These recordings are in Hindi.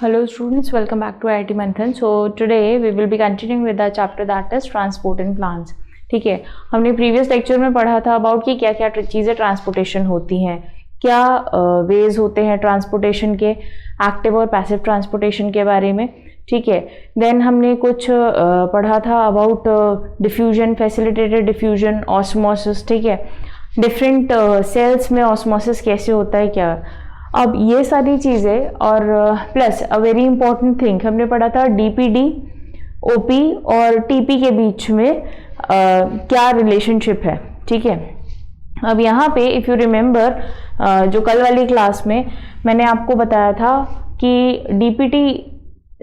Hello students, welcome back to IIT Manthan. So today we will be continuing with the chapter that is transport in plants. ठीक है, हमने प्रीवियस लेक्चर में पढ़ा था अबाउट कि क्या क्या चीज़ें ट्रांसपोर्टेशन होती हैं, क्या वेज होते हैं ट्रांसपोर्टेशन के, एक्टिव और पैसिव ट्रांसपोर्टेशन के बारे में. ठीक है, देन हमने कुछ पढ़ा था about diffusion, facilitated diffusion, osmosis. ठीक है, डिफरेंट सेल्स में ऑस्मोसिस कैसे होता है क्या. अब ये सारी चीज़ें और plus a very important thing हमने पढ़ा था डीपीडी, ओपी और टीपी के बीच में क्या रिलेशनशिप है. ठीक है, अब यहाँ पे इफ़ यू रिमेंबर जो कल वाली क्लास में मैंने आपको बताया था कि डीपीटी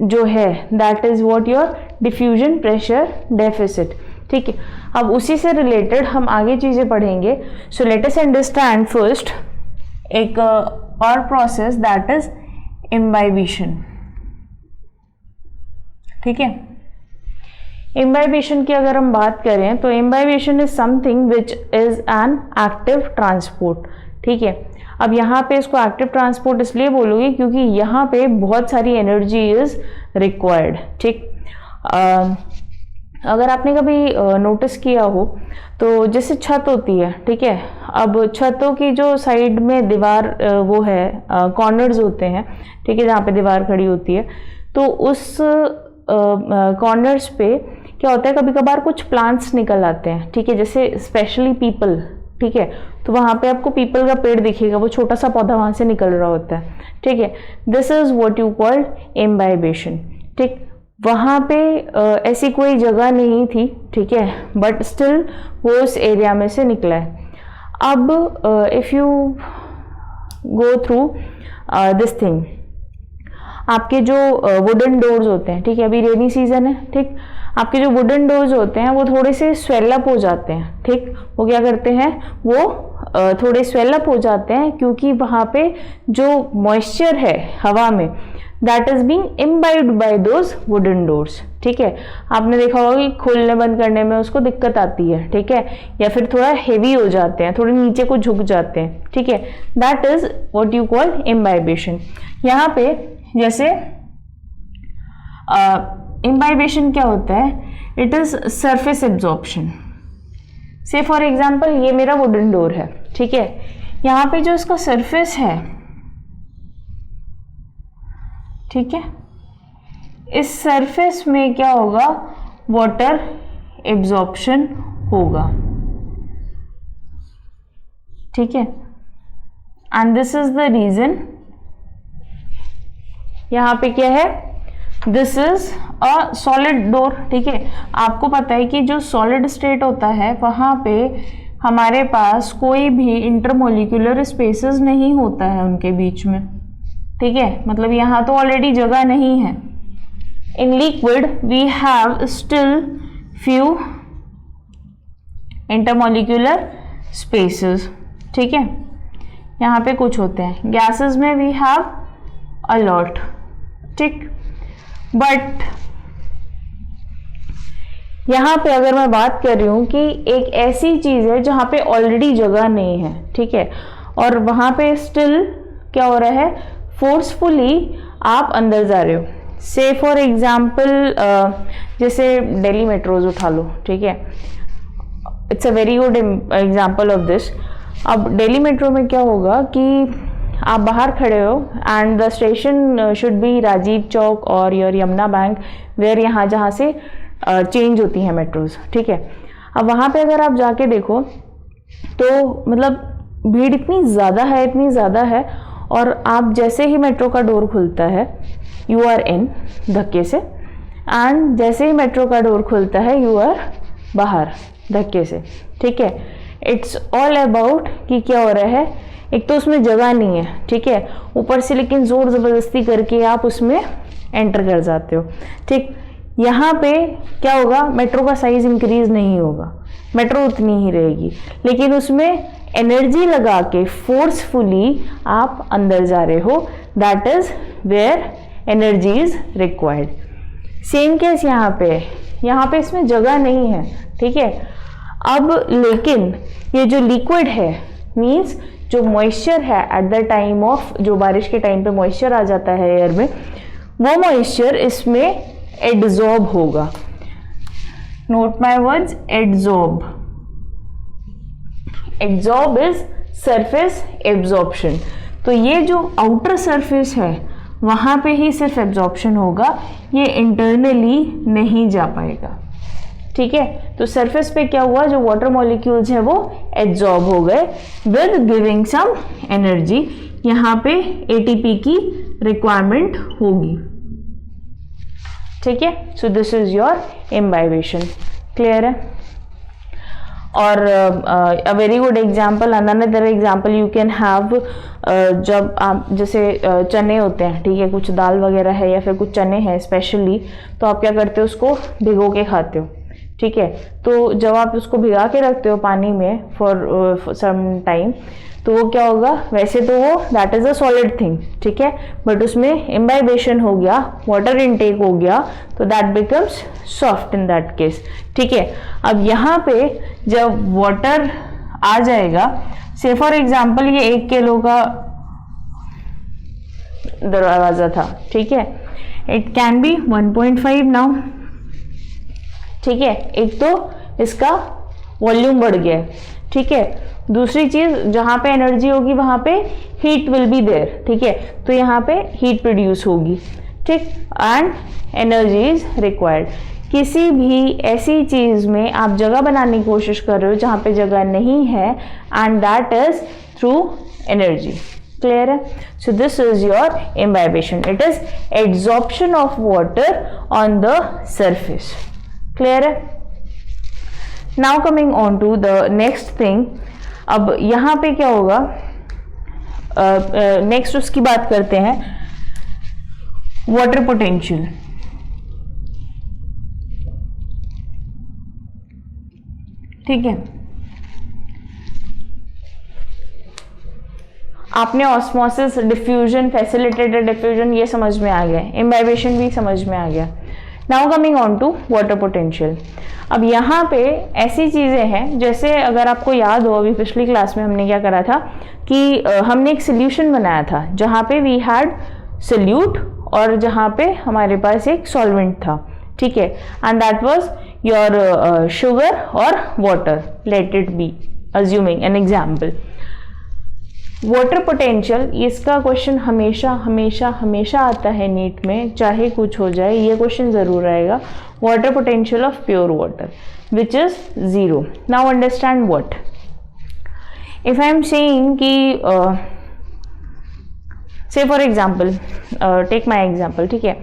जो है that is what your diffusion pressure deficit. ठीक है, अब उसी से रिलेटेड हम आगे चीज़ें पढ़ेंगे. So let us understand first एक और प्रोसेस दैट इज इम्बाइबिशन. ठीक है, इम्बाइबिशन की अगर हम बात करें तो imbibition is something which is an active transport. ठीक है, अब यहाँ पे इसको एक्टिव ट्रांसपोर्ट इसलिए बोलोगे क्योंकि यहाँ पे बहुत सारी एनर्जी इज रिक्वायर्ड. ठीक, अगर आपने कभी नोटिस किया हो तो जैसे छत होती है. ठीक है, अब छतों की जो साइड में दीवार वो है कॉर्नर्स होते हैं. ठीक है, जहाँ पे दीवार खड़ी होती है तो उस कॉर्नर्स पे क्या होता है कभी कभार कुछ प्लांट्स निकल आते हैं. ठीक है, जैसे स्पेशली पीपल. ठीक है, तो वहाँ पे आपको पीपल का पेड़ दिखेगा, वो छोटा सा पौधा वहाँ से निकल रहा होता है. ठीक है, this is what you called imbibition. ठीक, वहाँ पे ऐसी कोई जगह नहीं थी. ठीक है, बट स्टिल वो उस एरिया में से निकला है. अब if you go through this thing, आपके जो वुडन डोर्स होते हैं. ठीक है, अभी रेनी सीजन है. ठीक, आपके जो वुडन डोर्स होते हैं वो थोड़े से स्वेलअप हो जाते हैं. ठीक, वो क्या करते हैं, वो थोड़े स्वेलअप हो जाते हैं क्योंकि वहाँ पे जो मॉइस्चर है हवा में that is being imbibed by those wooden doors. ठीक है, आपने देखा होगा कि खोलने बंद करने में उसको दिक्कत आती है. ठीक है, या फिर थोड़ा हेवी हो जाते हैं, थोड़े नीचे को झुक जाते हैं. ठीक है, that is what you call imbibition. यहाँ पे जैसे इम्बाइबेशन क्या होता है, इट इज सरफेस एब्जॉर्प्शन. से फॉर एग्जाम्पल ये मेरा वुडन डोर है. ठीक है, यहाँ पे जो इसका सरफेस है, ठीक है, इस सरफेस में क्या होगा, वाटर एब्जॉर्प्शन होगा. ठीक है, and this is the reason. यहाँ पे क्या है, this is a solid door. ठीक है, आपको पता है कि जो सॉलिड स्टेट होता है वहाँ पे हमारे पास कोई भी इंटरमोलिकुलर स्पेसेस नहीं होता है उनके बीच में. ठीक है, मतलब यहाँ तो ऑलरेडी जगह नहीं है. In liquid we have still few intermolecular spaces. ठीक है, यहाँ पे कुछ होते हैं. गैसेस में वी हैव अ लॉट. ठीक, बट यहाँ पे अगर मैं बात कर रही हूँ कि एक ऐसी चीज़ है जहाँ पे ऑलरेडी जगह नहीं है. ठीक है, और वहाँ पे स्टिल क्या हो रहा है, फोर्सफुली आप अंदर जा रहे हो. से फॉर एग्जाम्पल जैसे दिल्ली मेट्रोज उठा लो. ठीक है, it's a very good example of this. अब दिल्ली मेट्रो में क्या होगा कि आप बाहर खड़े हो and the station should be Rajiv Chowk और योर यमुना बैंक, वेयर यहाँ जहाँ से चेंज होती हैं मेट्रोज. ठीक है, अब वहाँ पे अगर आप जाके देखो तो मतलब भीड़ इतनी ज़्यादा है, इतनी ज़्यादा है, और आप जैसे ही मेट्रो का डोर खुलता है यू आर इन धक्के से, एंड जैसे ही मेट्रो का डोर खुलता है यू आर बाहर धक्के से. ठीक है, इट्स ऑल अबाउट कि क्या हो रहा है, एक तो उसमें जगह नहीं है. ठीक है, ऊपर से लेकिन ज़ोर ज़बरदस्ती करके आप उसमें एंटर कर जाते हो. ठीक, यहाँ पे क्या होगा, मेट्रो का साइज इंक्रीज नहीं होगा, मेट्रो उतनी ही रहेगी, लेकिन उसमें एनर्जी लगा के फोर्सफुली आप अंदर जा रहे हो. That is where energy is required. Same case यहाँ पे इसमें जगह नहीं है. ठीक है, अब लेकिन ये जो लिक्विड है मीन्स जो मॉइस्चर है एट द टाइम ऑफ, जो बारिश के टाइम पे मॉइस्चर आ जाता है एयर में, वो मॉइस्चर इसमें एड्जॉर्ब होगा। Note my words, adsorb. Adsorb is surface absorption. तो ये जो आउटर सरफेस है वहां पे ही सिर्फ एब्जॉर्प्शन होगा, ये इंटरनली नहीं जा पाएगा। ठीक है, तो सरफेस पे क्या हुआ, जो वाटर मॉलिक्यूल्स है वो एब्जॉर्ब हो गए विद गिविंग सम एनर्जी। यहाँ पे एटीपी की रिक्वायरमेंट होगी। ठीक है, so this is your imbibition. Clear है? और a very good example, another example you can have, जब आप जैसे चने होते हैं, ठीक है, कुछ दाल वगैरह है या फिर कुछ चने हैं स्पेशली, तो आप क्या करते हो, उसको भिगो के खाते हो। ठीक है, तो जब आप उसको भिगा के रखते हो पानी में फॉर सम टाइम, तो वो क्या होगा, वैसे तो वो that is a solid thing, ठीक है, बट उसमें इम्बाइबेशन हो गया, वाटर इनटेक हो गया, तो that becomes soft in that case. ठीक है, अब यहाँ पे जब वाटर आ जाएगा, से फॉर एग्जाम्पल ये 1 किलो का दरवाजा था, ठीक है, इट कैन बी 1.5 नाउ। ठीक है, एक तो इसका वॉल्यूम बढ़ गया है। ठीक है, दूसरी चीज, जहां पे एनर्जी होगी वहां पे हीट विल बी देयर। ठीक है, तो यहाँ पे हीट प्रोड्यूस होगी। ठीक, एंड एनर्जी इज रिक्वायर्ड। किसी भी ऐसी चीज में आप जगह बनाने की कोशिश कर रहे हो जहां पे जगह नहीं है, and that is through energy. Clear है? So this is your imbibition, it is absorption of water on the surface. Clear है? Now coming on to the next thing. अब यहां पे क्या होगा, नेक्स्ट उसकी बात करते हैं, वाटर पोटेंशियल। ठीक है, आपने ऑस्मोसिस, डिफ्यूजन, फैसिलिटेटेड डिफ्यूजन ये समझ में आ गया, इम्बाइबेशन भी समझ में आ गया। Now coming on to water potential. अब यहाँ पे ऐसी चीज़ें हैं, जैसे अगर आपको याद हो, अभी पिछली क्लास में हमने क्या करा था कि हमने एक सोल्यूशन बनाया था जहाँ पे वी हैड सोल्यूट और जहाँ पे हमारे पास एक सॉल्वेंट था। ठीक है, and that was your sugar और water, let it be, assuming an example. Water potential, इसका क्वेश्चन हमेशा हमेशा हमेशा आता है नीट में, चाहे कुछ हो जाए, ये क्वेश्चन जरूर आएगा। Water potential of pure water which is 0। Now understand what if I am saying कि say for example, take my example. ठीक है,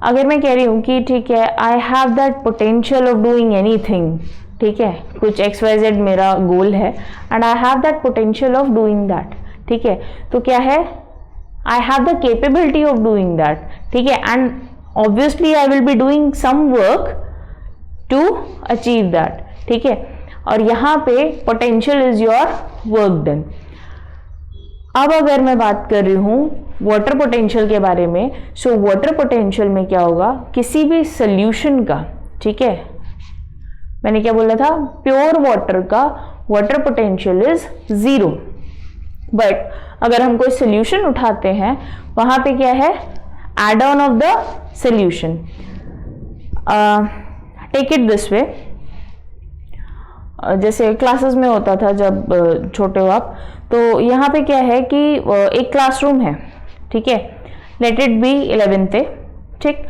अगर मैं कह रही हूँ कि ठीक है, I have that potential of doing anything, ठीक है, कुछ XYZ मेरा गोल है, and I have that potential of doing that. ठीक है, तो क्या है, I have the capability of doing that. ठीक है, and obviously I will be doing some work to achieve that. ठीक है, और यहाँ पे potential is your work done. अब अगर मैं बात कर रही हूँ वाटर पोटेंशियल के बारे में, सो वाटर पोटेंशियल में क्या होगा, किसी भी सोल्यूशन का, ठीक है, मैंने क्या बोला था, प्योर वाटर का वाटर पोटेंशियल इज 0। बट अगर हम कोई सोल्यूशन उठाते हैं, वहां पे क्या है, add on of the solution. Take it this way, जैसे क्लासेस में होता था जब छोटे हो आप, तो यहाँ पे क्या है कि एक क्लासरूम है, ठीक है, late it B 11th A। ठीक,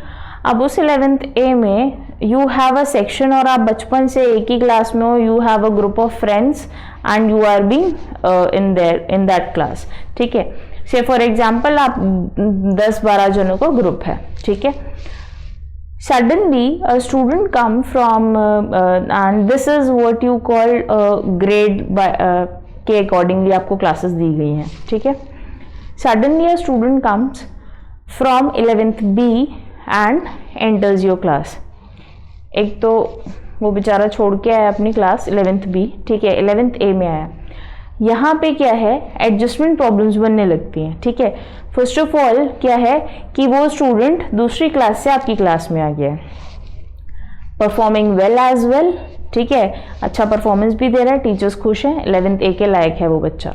अब उस 11th A में यू हैव अ सेक्शन, और आप बचपन से एक ही क्लास में हो, you have a group of friends and you are being in that class. ठीक है, से फॉर एग्जाम्पल आप 10-12 जनों का ग्रुप है। ठीक है, suddenly a student come from and this is what you call grade by के अकॉर्डिंगली आपको क्लासेस दी गई हैं। ठीक है, suddenly a student comes from 11th B and enters your class। एक तो वो बेचारा छोड़ के आया अपनी क्लास 11th B, ठीक है, 11th A में आया। यहाँ पे क्या है, एडजस्टमेंट प्रॉब्लम्स बनने लगती हैं। ठीक है, फर्स्ट ऑफ ऑल क्या है कि वो स्टूडेंट दूसरी क्लास से आपकी क्लास में आ गया है, परफॉर्मिंग वेल एज वेल। ठीक है, अच्छा परफॉर्मेंस भी दे रहा है, टीचर्स खुश हैं, 11th A के लायक है वो बच्चा।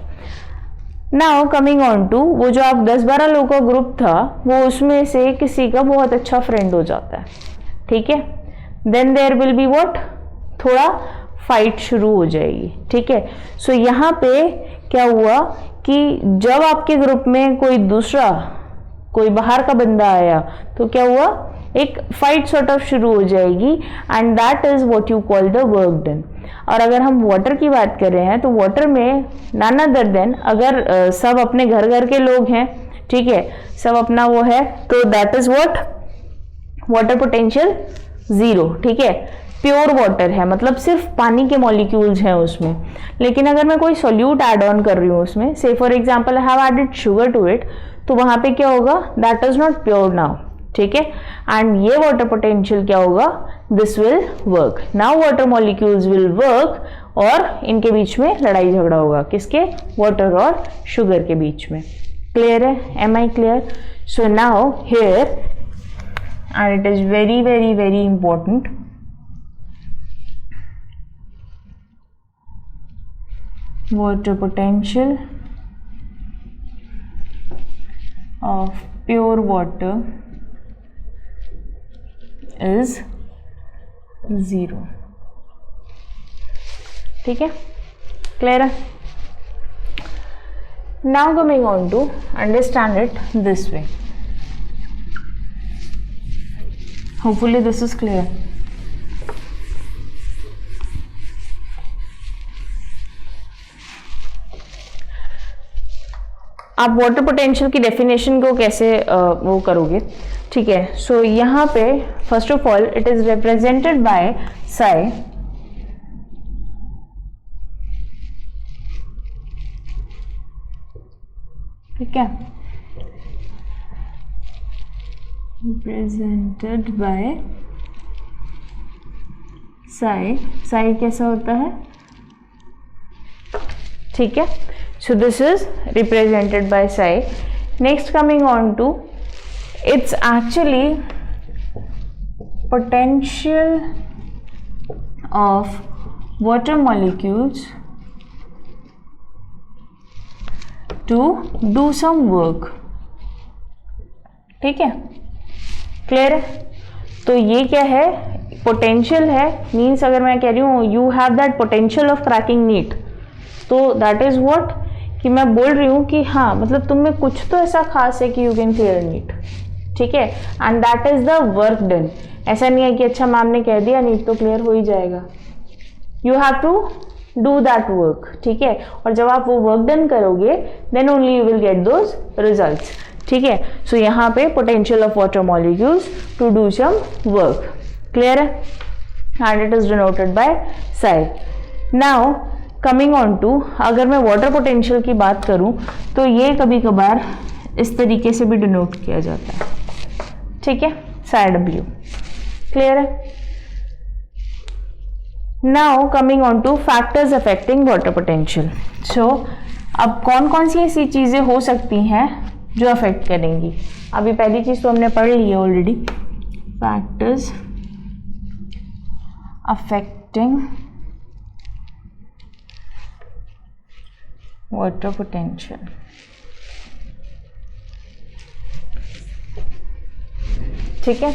नाउ कमिंग ऑन टू, वो जो आप 10-12 लोगों का ग्रुप था, वो उसमें से किसी का बहुत अच्छा फ्रेंड हो जाता है, ठीक है, then there will be what, थोड़ा फाइट शुरू हो जाएगी, ठीक है। सो यहाँ पे क्या हुआ कि जब आपके ग्रुप में कोई बाहर का बंदा आया तो क्या हुआ, एक फाइट सॉर्ट ऑफ शुरू हो जाएगी, and that is what you call the work done. और अगर हम वाटर की बात कर रहे हैं तो वाटर में नन अदर देन, अगर सब अपने घर घर के लोग हैं, ठीक है, सब अपना वो है, तो that is what, water potential 0, ठीक है, प्योर वाटर है, मतलब सिर्फ पानी के मॉलिक्यूल्स हैं उसमें। लेकिन अगर मैं कोई सोल्यूट ऐड ऑन कर रही हूँ उसमें, say for example I have added sugar to it, तो वहां पे क्या होगा, that is not pure now, ठीक है, एंड ये वाटर पोटेंशियल क्या होगा, this will work. Now water molecules will work, और इनके बीच में लड़ाई झगड़ा होगा, किसके, वाटर और शुगर के बीच में। क्लियर है, am I clear? So now here, and it is very very very important, water potential of pure water is 0, ठीक है, क्लियर है? now coming on to understand it this way, hopefully this is clear. आप वाटर पोटेंशियल की डेफिनेशन को कैसे वो करोगे, ठीक है। सो यहाँ पे first of all it is represented by Sai, ठीक है, represented by psi, psi कैसा होता है, ठीक है, so this is represented by psi. Next coming on to, it's actually potential of water molecules to do some work, ठीक है, क्लियर है? तो ये क्या है, पोटेंशियल है, मीन्स अगर मैं कह रही हूँ you have that potential of cracking NEET, तो दैट इज व्हाट, कि मैं बोल रही हूँ कि हाँ, मतलब तुम में कुछ तो ऐसा खास है कि यू कैन क्लियर नीट, ठीक है, and that is the work done. ऐसा नहीं है कि अच्छा मैम ने कह दिया नीट तो क्लियर हो ही जाएगा, you have to do that work, ठीक है, और जब आप वो वर्क डन करोगे then only you will get those results, ठीक है। सो यहाँ पे potential of water molecules to do some work, clear है, and it is denoted by psi. Now coming on to, अगर मैं वाटर पोटेंशियल की बात करूं तो ये कभी कभार इस तरीके से भी डिनोट किया जाता है, ठीक है, साई डब्ल्यू, क्लियर है। Now coming on to factors affecting water potential. So अब कौन कौन सी ऐसी चीजें हो सकती हैं जो अफेक्ट करेंगी, अभी पहली चीज तो हमने पढ़ ली है already, factors affecting water potential, ठीक है।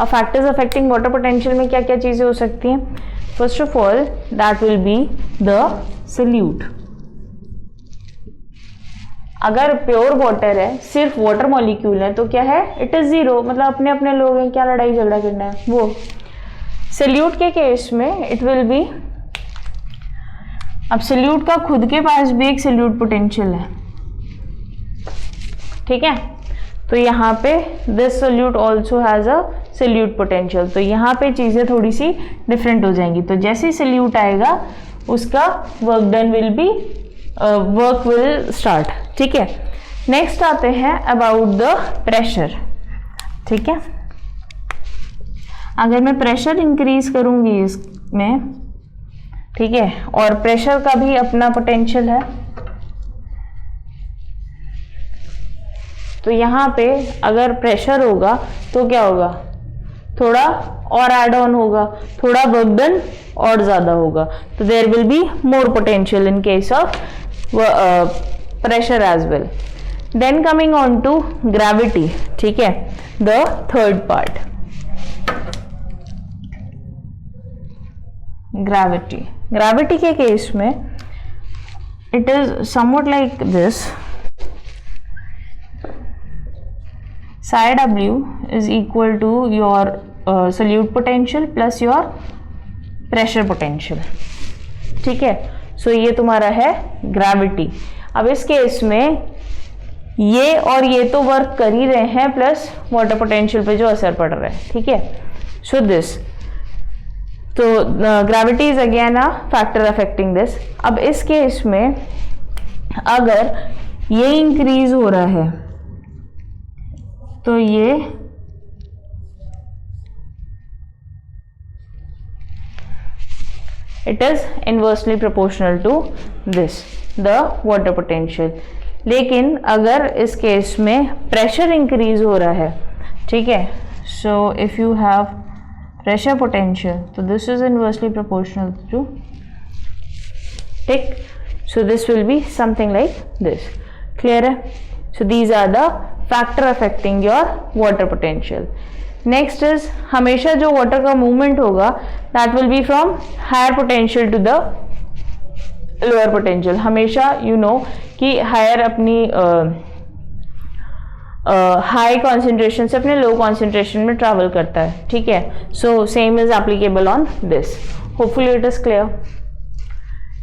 अब फैक्टर्स अफेक्टिंग वाटर पोटेंशियल में क्या क्या चीजें हो सकती हैं, first of all that will be the solute. अगर प्योर वाटर है, सिर्फ वाटर मॉलिक्यूल है, तो क्या है, इट इज 0, मतलब अपने अपने लोग हैं, क्या लड़ाई झगड़ा करना है वो। सोल्यूट के केस में इट विल बी, अब सोल्यूट का खुद के पास भी एक सोल्यूट पोटेंशियल है, ठीक है, तो यहाँ पे this solute also has a solute potential, तो यहाँ पे चीजें थोड़ी सी डिफरेंट हो जाएंगी। तो जैसे ही सोल्यूट आएगा उसका work done will be, work will start, ठीक है। नेक्स्ट आते हैं अबाउट द प्रेशर, ठीक है। अगर मैं प्रेशर इंक्रीज करूंगी इसमें, ठीक है, और प्रेशर का भी अपना पोटेंशियल है, तो यहाँ पे अगर प्रेशर होगा तो क्या होगा, थोड़ा और ऐड ऑन होगा, थोड़ा वर्क डन और ज्यादा होगा, तो there will be more potential in case of pressure as well. Then coming on to gravity, ठीक है, the third part. Gravity के केस में it is somewhat like this. Psi W is equal to your solute potential plus your pressure potential, ठीक है. सो ये तुम्हारा है ग्रेविटी. अब इस केस में ये और ये तो वर्क कर ही रहे हैं प्लस वाटर पोटेंशियल पे जो असर पड़ रहा है, ठीक है. सो दिस, तो gravity is again a factor affecting this. अब इस केस में अगर ये इंक्रीज हो रहा है तो ये it is inversely proportional to this, the water potential. लेकिन अगर इस केस में प्रेशर इंक्रीज हो रहा है, ठीक है, so if you have pressure potential, तो this is inversely proportional to, ठीक, so this will be something like this. Clear है? So these are the factor affecting your water potential. Next is हमेशा जो वाटर का मूवमेंट होगा that will be from higher potential to the lower potential. हमेशा यू नो कि हायर अपनी हाई कॉन्सेंट्रेशन से अपने लो कॉन्सेंट्रेशन में ट्रैवल करता है, ठीक है. So same is applicable on this. Hopefully it is clear.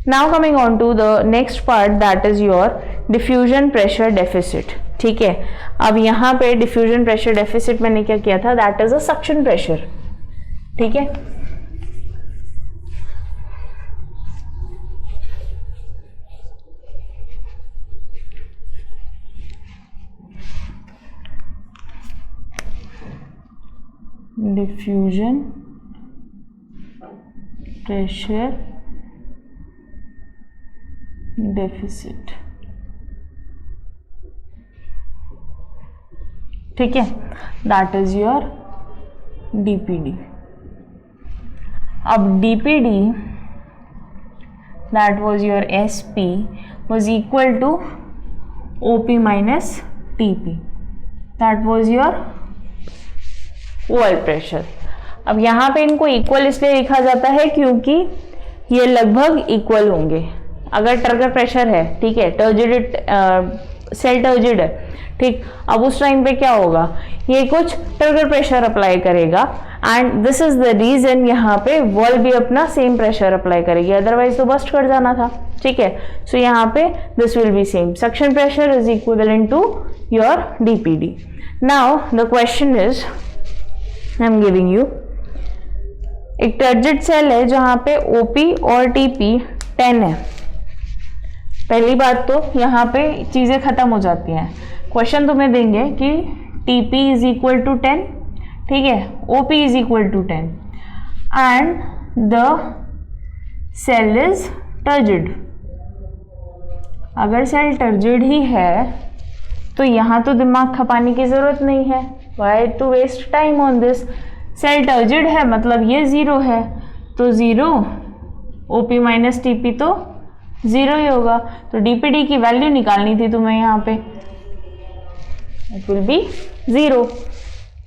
Now coming on to the next part that is your diffusion pressure deficit, ठीक है. अब यहाँ पे डिफ्यूजन प्रेशर डेफिसिट मैंने क्या किया था, that is a suction pressure, ठीक है. डिफ्यूजन प्रेशर डेफिसिट, ठीक है, दैट इज योर डीपीडी. अब DPD that was your SP was equal to OP minus TP, that was your oil pressure. अब यहाँ पे इनको इक्वल इसलिए लिखा जाता है क्योंकि ये लगभग इक्वल होंगे. अगर टर्गर प्रेशर है, ठीक है, टर्जिड सेल टर्जिड है, ठीक. अब उस टाइम पे क्या होगा, ये कुछ टर्गर प्रेशर अप्लाई करेगा and this is the reason यहाँ पे वॉल भी अपना सेम प्रेशर अप्लाई करेगी, अदरवाइज तो बस्ट कर जाना था, ठीक है. सो यहाँ पे this will be same. Suction pressure is equivalent to your DPD. Now the question is I am giving you एक टर्जिड सेल है जहाँ पे ओपी और टीपी 10 है. पहली बात तो यहाँ पे चीजें खत्म हो जाती हैं. क्वेश्चन तुम्हें देंगे कि TP इज इक्वल टू 10, ठीक है, OP is equal to 10 and the cell is turgid. अगर सेल टर्जिड ही है तो यहाँ तो दिमाग खपाने की जरूरत नहीं है. Why to waste time on this. Cell turgid है मतलब ये जीरो है, तो जीरो OP माइनस TP तो जीरो ही होगा. तो डीपीडी की वैल्यू निकालनी थी तुम्हें यहाँ पे, इट विल बी जीरो.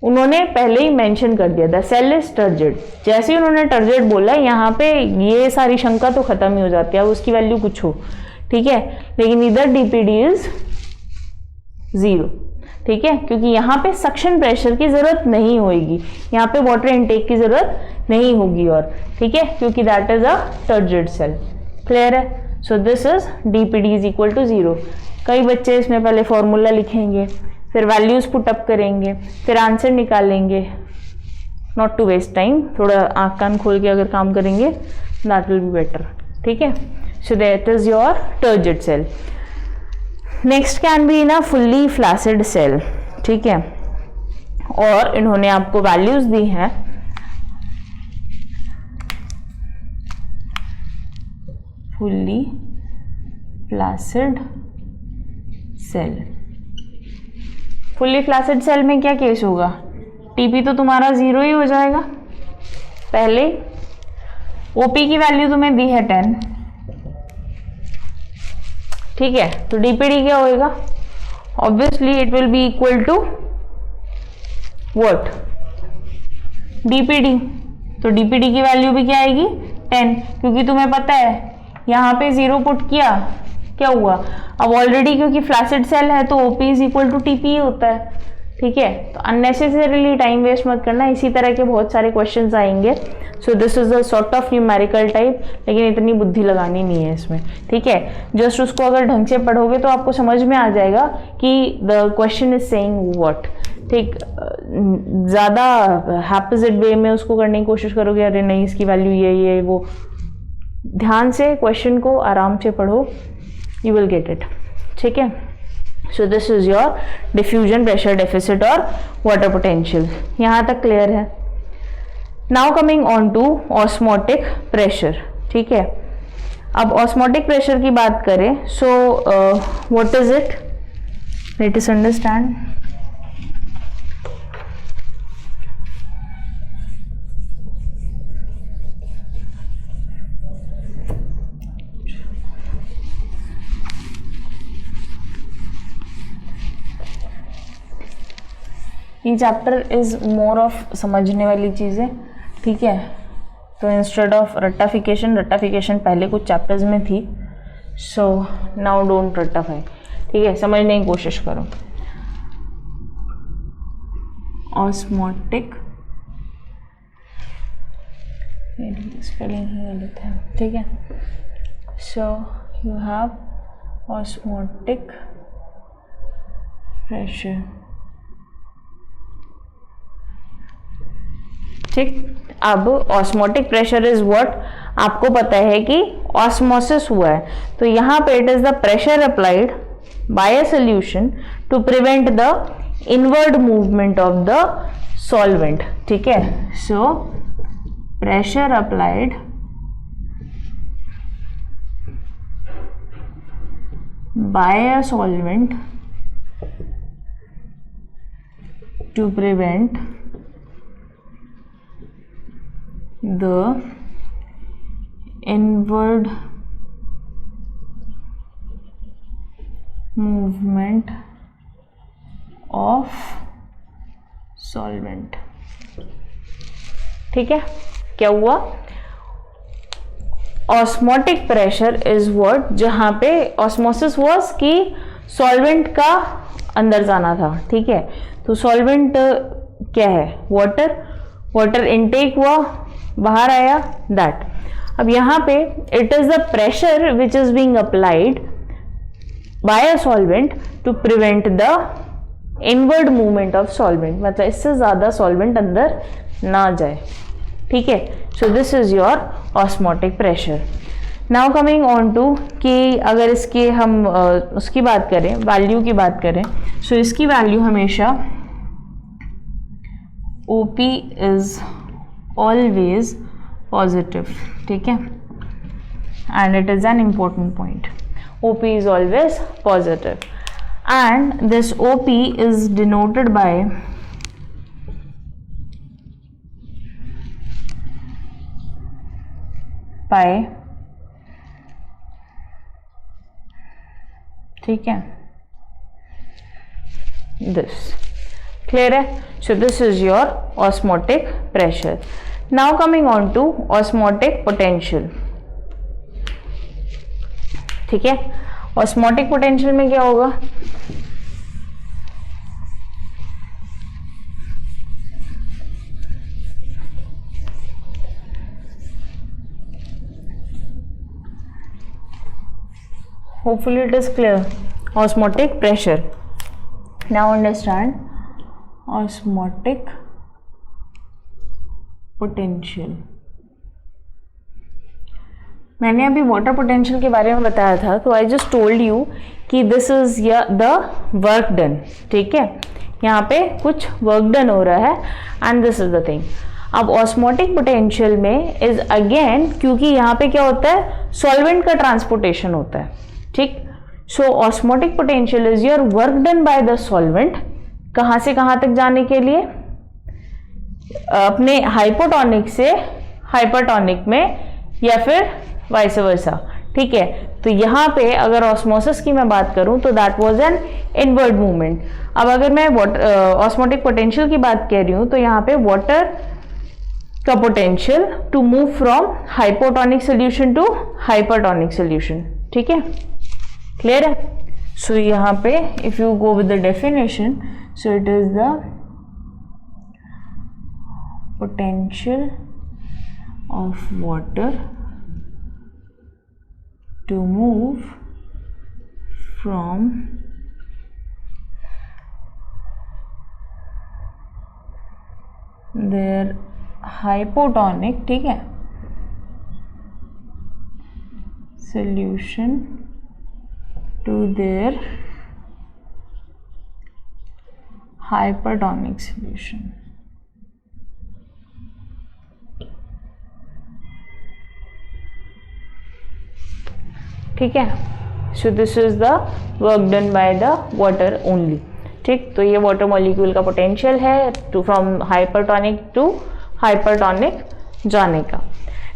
उन्होंने पहले ही मेंशन कर दिया था सेल इज टर्जिड. जैसे ही उन्होंने टर्जिड बोला यहाँ पे ये सारी शंका तो खत्म ही हो जाती है, अब उसकी वैल्यू कुछ हो, ठीक है. लेकिन इधर डीपीडी इज जीरो, ठीक है, क्योंकि यहाँ पे सक्शन प्रेशर की जरूरत नहीं होगी, यहाँ पे वाटर इनटेक की जरूरत नहीं होगी और, ठीक है, क्योंकि that is a turgid cell. Clear है? So this is DPD is equal to zero. कई बच्चे इसमें पहले फॉर्मूला लिखेंगे, फिर वैल्यूज पुट अप करेंगे, फिर आंसर निकालेंगे. नॉट टू वेस्ट टाइम, थोड़ा आँख कान खोल के अगर काम करेंगे दैट विल बी बेटर, ठीक है. So that is your turgid cell. Next can be in a fully flaccid cell, ठीक है, और इन्होंने आपको वैल्यूज दी हैं. Fully flaccid cell. Fully flaccid cell में क्या केस होगा, टीपी तो तुम्हारा जीरो ही हो जाएगा. पहले ओपी की वैल्यू तुम्हें दी है 10, ठीक है, तो डीपीडी क्या होएगा, obviously it will be equal to what, DPD. तो डीपीडी की वैल्यू भी क्या आएगी 10, क्योंकि तुम्हें पता है यहाँ पे 0 पुट किया, क्या हुआ, अब ऑलरेडी क्योंकि फ्लैसिड सेल है तो OP is equal to TP होता है, ठीक है। तो अननेसेसरीली टाइम वेस्ट मत करना, इसी तरह के बहुत सारे क्वेश्चंस आएंगे। सो this is a sort of numerical type, लेकिन इतनी बुद्धि लगानी नहीं है इसमें, ठीक है। जस्ट उसको अगर ढंग से पढ़ोगे तो आपको समझ में आ जाएगा कि the question is saying what, ठीक। ज़्यादा हैपोजिट वे में उसको करने की कोशिश करोगे, अरे नहीं इसकी वैल्यू ये वो, ध्यान से क्वेश्चन को आराम से पढ़ो, यू विल गेट इट, ठीक है। So this is your diffusion pressure deficit और वाटर पोटेंशियल, यहाँ तक क्लियर है। Now coming on to osmotic pressure, ठीक है। अब ऑस्मोटिक प्रेशर की बात करें, so what is it, let us understand. ये चैप्टर इज मोर ऑफ समझने वाली चीज़ें, ठीक है। तो इंस्टेड ऑफ रट्टाफिकेशन पहले कुछ चैप्टर्स में थी, सो नाउ डोंट रट्टाफाई, ठीक है, समझने की कोशिश करो। ऑस्मोटिक, स्पेलिंग ही गलत है, ठीक है। So you have osmotic pressure, ठीक। अब ऑस्मोटिक प्रेशर इज व्हाट, आपको पता है कि ऑस्मोसिस हुआ है, तो यहाँ पे it is the pressure applied by a solution to prevent the inward movement of the solvent, ठीक है। So pressure applied by a solvent to prevent the inward movement of solvent, ठीक है। क्या हुआ, ऑस्मोटिक प्रेशर इज व्हाट, जहां पे ऑस्मोसिस वाज कि सॉल्वेंट का अंदर जाना था, ठीक है। तो सॉल्वेंट क्या है, वाटर इनटेक हुआ, बाहर आया, दैट। अब यहाँ पे it is the pressure which is being applied by a solvent to prevent the inward movement of solvent, मतलब इससे ज्यादा सॉल्वेंट अंदर ना जाए, ठीक है। So this is your osmotic pressure. Now coming on to कि अगर इसकी हम उसकी बात करें, वैल्यू की बात करें, सो इसकी वैल्यू हमेशा OP इज always positive, ठीक है, and it is an important point. OP is always positive, and this OP is denoted by ठीक है, this, clear है। So this is your osmotic pressure. Now coming on to osmotic potential, ठीक है। osmotic potential में क्या होगा, hopefully it is clear, osmotic pressure. Now understand osmotic potential. मैंने अभी वाटर पोटेंशियल के बारे में बताया था, तो आई जस्ट टोल्ड यू कि this is the work done, ठीक है। यहाँ पे कुछ वर्क डन हो रहा है and this is the thing. अब ऑस्मोटिक पोटेंशियल में इज अगेन, क्योंकि यहाँ पे क्या होता है, सॉल्वेंट का ट्रांसपोर्टेशन होता है, ठीक। So osmotic potential is your work done by the solvent, कहाँ से कहाँ तक जाने के लिए, अपने हाइपोटोनिक से हाइपरटोनिक में, या फिर वाइस वर्सा, ठीक है। तो यहाँ पे अगर ऑस्मोसिस की मैं बात करूँ तो that was an inward movement. अब अगर मैं ऑस्मोटिक पोटेंशियल की बात कर रही हूँ तो यहाँ पे वाटर का potential to move from hypotonic solution to hypertonic solution. ठीक है, क्लियर है? सो यहाँ पे if you go with the definition, so it is the potential of water to move from their hypotonic, ठीक है, solution to their hypertonic solution। ठीक है, so this is the work done by the water only. ठीक, तो ये वाटर मॉलिक्यूल का पोटेंशियल है to from hypertonic to hypertonic जाने का।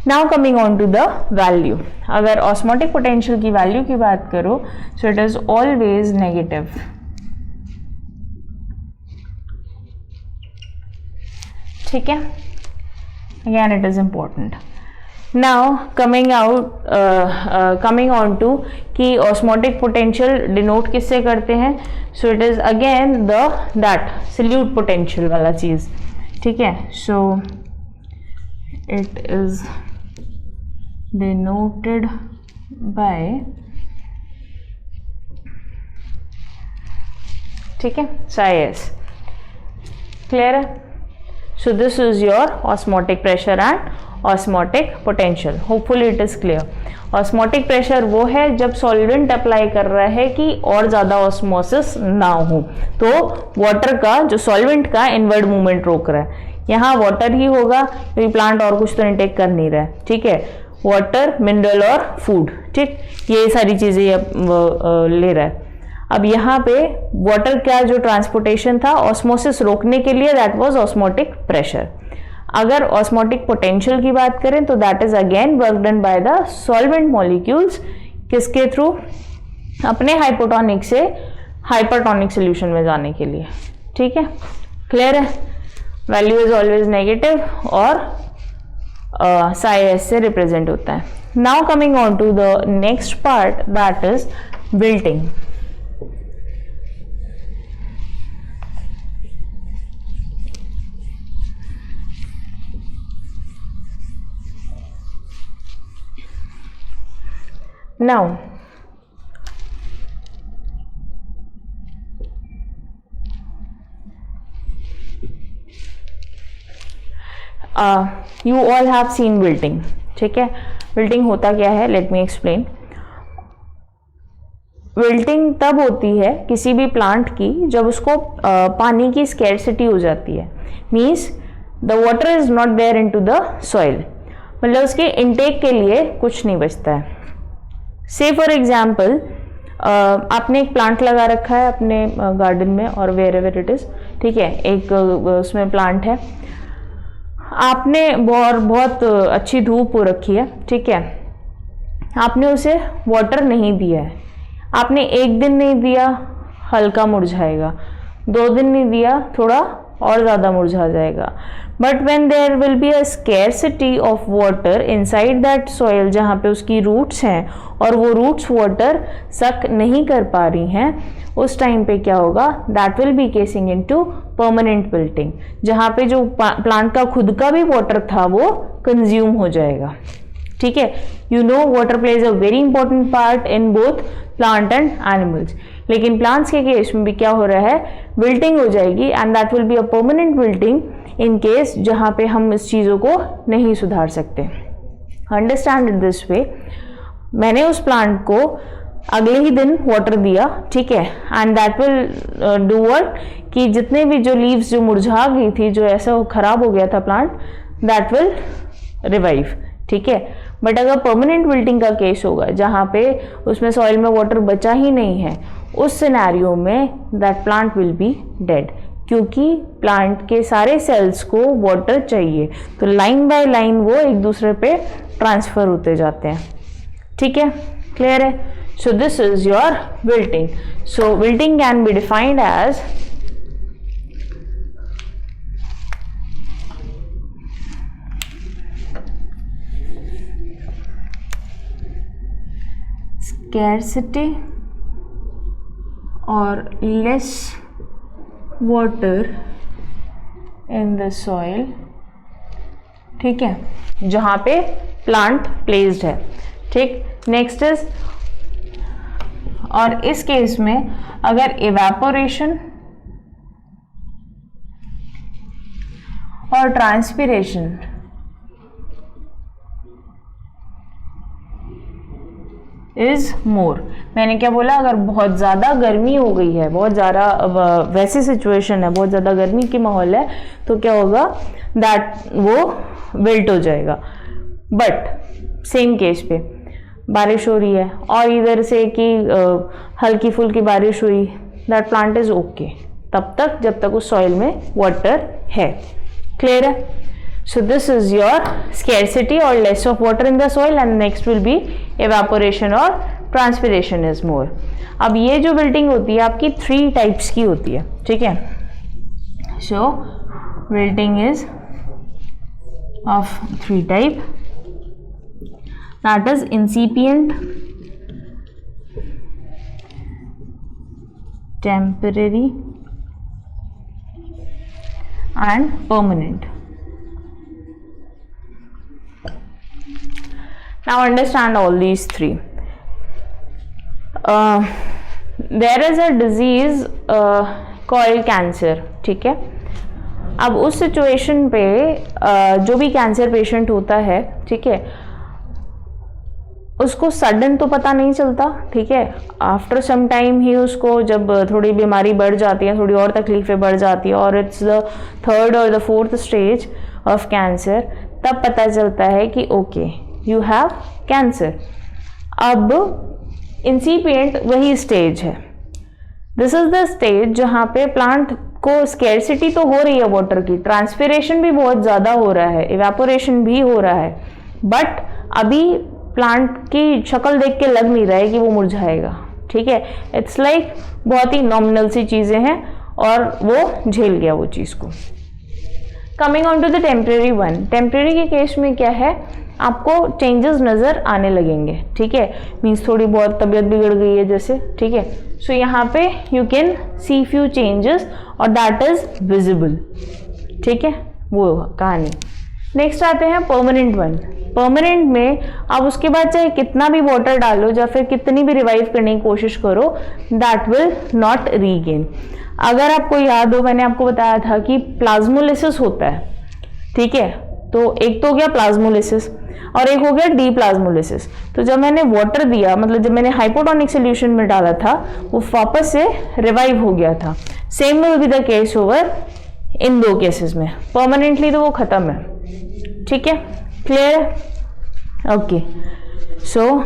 Now coming on to the value, अगर ऑस्मोटिक पोटेंशियल की वैल्यू की बात करो so it is always negative. ठीक है, again it is important. Now coming on to कि ऑस्मोटिक पोटेंशियल डिनोट किससे करते हैं, so it is again that salute potential वाला चीज। ठीक है, सो इट इज डिनोटेड बाय, ठीक है, साइएस। क्लियर है? So this is your osmotic pressure and osmotic potential. Hopefully it is clear. Osmotic pressure वो है जब सॉल्वेंट अप्लाई कर रहा है कि और ज़्यादा ऑस्मोसिस ना हो, तो वाटर का जो सॉल्वेंट का इनवर्ड मूवमेंट रोक रहा है। यहाँ वाटर ही होगा क्योंकि प्लांट और कुछ तो इनटेक कर नहीं रहा है। ठीक है, वाटर, मिनरल और फूड, ठीक, ये सारी चीज़ें ले रहा है। अब यहाँ पे वाटर का जो ट्रांसपोर्टेशन था ऑस्मोसिस रोकने के लिए, दैट वाज ऑस्मोटिक प्रेशर। अगर ऑस्मोटिक पोटेंशियल की बात करें तो that is again work done by the solvent molecules, किसके थ्रू, अपने हाइपोटोनिक से हाइपरटोनिक सॉल्यूशन में जाने के लिए। ठीक है, क्लियर है? वैल्यू इज ऑलवेज नेगेटिव और साई एस से रिप्रेजेंट होता है। Now coming on to the next part, that is wilting. Now, you all have seen wilting। ठीक है, विल्टिंग होता क्या है, लेट मी एक्सप्लेन। विल्टिंग तब होती है किसी भी प्लांट की जब उसको पानी की स्कैरसिटी हो जाती है, means the water is not there into the soil, मतलब उसके इनटेक के लिए कुछ नहीं बचता है। से फॉर एग्जाम्पल आपने एक प्लांट लगा रखा है अपने गार्डन में और वेयर एवर इट इज़, ठीक है, एक उसमें प्लांट है, आपने बहुत अच्छी धूप हो रखी है, ठीक है, आपने उसे वाटर नहीं दिया है, आपने एक दिन नहीं दिया हल्का मुरझाएगा, 2 दिन नहीं दिया थोड़ा और ज़्यादा मुरझा जाएगा। But when there will be a scarcity of water inside that soil, जहाँ पे उसकी रूट्स हैं और वो रूट्स वाटर सक नहीं कर पा रही हैं, उस टाइम पे क्या होगा, that will B casing into permanent wilting, जहाँ पे जो प्लांट का खुद का भी वाटर था वो कंज्यूम हो जाएगा। ठीक है, you no water plays a very important part in both plant and animals, लेकिन प्लांट्स के केस में भी क्या हो रहा है, विल्टिंग हो जाएगी and that will be a permanent wilting in case जहाँ पे हम इस चीज़ों को नहीं सुधार सकते। अंडरस्टैंड इट दिस वे, मैंने उस प्लांट को अगले ही दिन वाटर दिया, ठीक है, and that will do what, कि जितने भी जो लीव्स जो मुरझा गई थी, जो ऐसा खराब हो गया था प्लांट, दैट विल रिवाइव। ठीक है, बट अगर परमानेंट विल्टिंग का केस होगा जहाँ पे उसमें सॉइल में वाटर बचा ही नहीं है, उस सिनेरियो में that plant will be dead, क्योंकि प्लांट के सारे सेल्स को वाटर चाहिए, तो लाइन बाय लाइन वो एक दूसरे पे ट्रांसफर होते जाते हैं। ठीक है, क्लियर है? So this is your wilting. So wilting can be defined as scarcity or less water in the soil, ठीक है, जहां पे प्लांट प्लेस्ड है. ठीक. नेक्स्ट इज, और इस केस में अगर इवेपोरेशन और ट्रांसपिरेशन इज मोर. मैंने क्या बोला? अगर बहुत ज़्यादा गर्मी हो गई है, बहुत ज़्यादा वैसी सिचुएशन है, बहुत ज़्यादा गर्मी की माहौल है, तो क्या होगा? दैट वो विल्ट हो जाएगा. बट सेम केस पे बारिश हो रही है और इधर से कि हल्की फुल्की बारिश हुई, दैट प्लांट इज ओके तब तक जब तक उस सॉइल में वाटर है. क्लियर है? So this is your scarcity or less of water in the soil, and next will be evaporation or transpiration is more. अब ये जो wilting होती है आपकी 3 types की होती है. ठीक है? So wilting is of 3 type. That is incipient, temporary and permanent. Now understand all these 3. There is a disease called cancer. ठीक है? अब उस सिचुएशन पे जो भी कैंसर पेशेंट होता है, ठीक है, उसको सडन तो पता नहीं चलता. ठीक है? आफ्टर सम टाइम ही उसको जब थोड़ी बीमारी बढ़ जाती है, थोड़ी और तकलीफें बढ़ जाती है और इट्स द 3rd और the 4th stage of cancer, तब पता चलता है कि ओके यू हैव कैंसर. अब इंसिपिएंट वही स्टेज है. दिस इज द स्टेज जहाँ पे प्लांट को स्कैरसिटी तो हो रही है वाटर की, ट्रांसपिरेशन भी बहुत ज़्यादा हो रहा है, इवेपोरेशन भी हो रहा है, बट अभी प्लांट की शक्ल देख के लग नहीं रहा है कि वो मुरझाएगा. ठीक है? इट्स लाइक बहुत ही नॉमिनल सी चीज़ें हैं और वो झेल गया वो चीज़ को. Coming on to the temporary one. Temporary के केस में क्या है? आपको चेंजेस नज़र आने लगेंगे. ठीक है? मीन्स थोड़ी बहुत तबीयत बिगड़ गई है जैसे. ठीक है? सो यहाँ पे you can see few changes और दैट इज विजिबल. ठीक है? वो कहानी. नेक्स्ट आते हैं परमानेंट वन. परमानेंट में आप उसके बाद चाहे कितना भी वाटर डालो या फिर कितनी भी रिवाइव करने की कोशिश करो, दैट विल नॉट रीगेन. अगर आपको याद हो, मैंने आपको बताया था कि प्लाज्मोलिसिस होता है. ठीक है? तो एक तो हो गया प्लाज्मोलिसिस और एक हो गया डीप्लाज्मोलिसिस. तो जब मैंने वाटर दिया, मतलब जब मैंने हाइपोटोनिक सोल्यूशन में डाला था, वो वापस से रिवाइव हो गया था. Same will be the case over in 2 cases में. परमानेंटली तो वो खत्म है. ठीक है? क्लियर? ओके. सो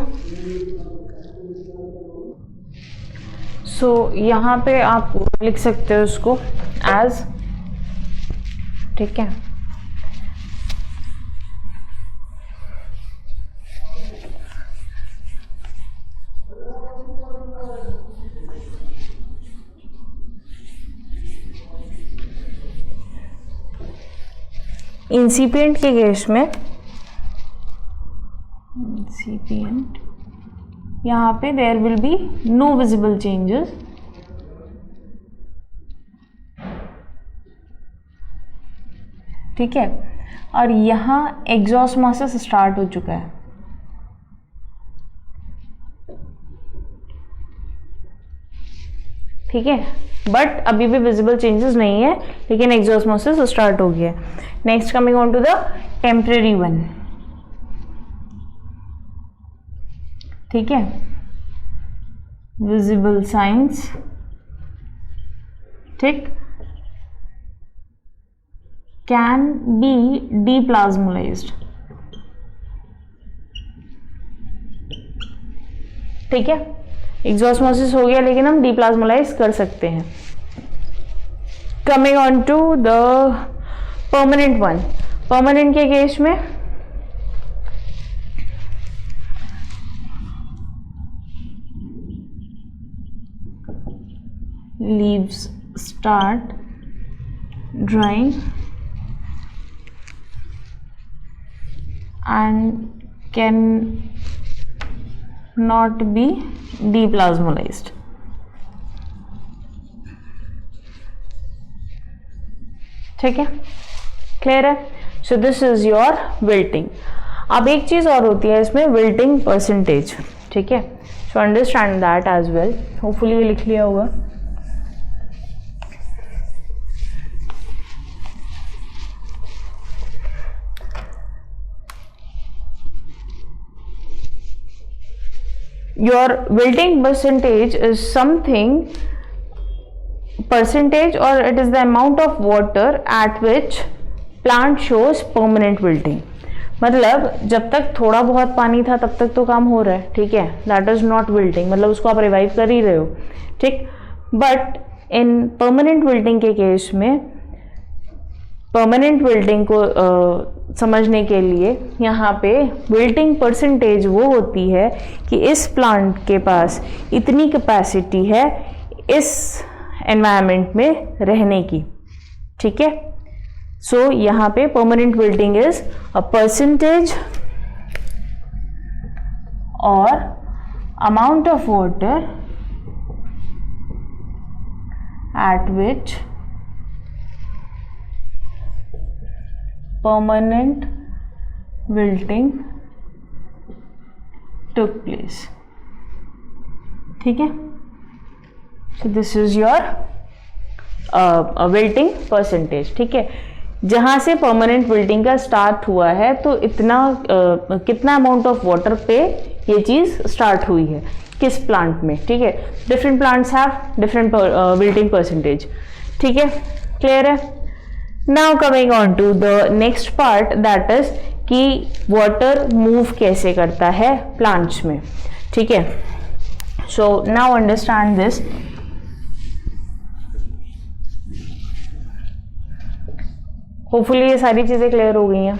यहाँ पे आप लिख सकते हो उसको एज. ठीक है? इंसिपिएंट के केस में इंसिपिएंट यहाँ पे there will be no visible changes. ठीक है? और यहाँ एक्सॉस्मोसिस स्टार्ट हो चुका है. ठीक है? बट अभी भी विजिबल चेंजेस नहीं है, लेकिन एक्सॉस्मोसिस स्टार्ट हो गया. Next coming on to the temporary one. ठीक है? Visible science. ठीक? Can be deplasmolysed. ठीक है? एक्सॉस्मोसिस हो गया लेकिन हम डीप्लाज्मोलाइज कर सकते हैं. Coming on to the permanent one. Permanent के केस में leaves start drying and can not be deplasmolized. ठीक है, क्लियर है? So this is your wilting. अब एक चीज और होती है इसमें, विल्टिंग परसेंटेज. ठीक है, so understand that as well. Hopefully ये लिख लिया होगा. Your wilting percentage is something percentage, or it is the amount of water at which plant shows permanent wilting. मतलब जब तक थोड़ा बहुत पानी था तब तक तो काम हो रहा है. ठीक है, that is not wilting, मतलब उसको आप रिवाइव कर ही रहे हो. ठीक, बट इन परमानेंट विल्टिंग के केस में, परमानेंट विल्टिंग को समझने के लिए यहाँ पे विल्टिंग परसेंटेज वो होती है कि इस प्लांट के पास इतनी कैपेसिटी है इस एनवायरनमेंट में रहने की. ठीक है, सो यहाँ पे permanent wilting is a percentage और amount of water at which permanent wilting took place. ठीक है, so this is your wilting percentage. ठीक है, जहाँ से परमानेंट विल्टिंग का स्टार्ट हुआ है तो इतना कितना अमाउंट ऑफ वाटर पे ये चीज़ स्टार्ट हुई है, किस प्लांट में. ठीक है, different plants have different wilting percentage. ठीक है, क्लियर है? Now coming on to the next part, that is कि water move कैसे करता है plants में. ठीक है, so now understand this. Hopefully ये सारी चीज़ें clear हो गई हैं.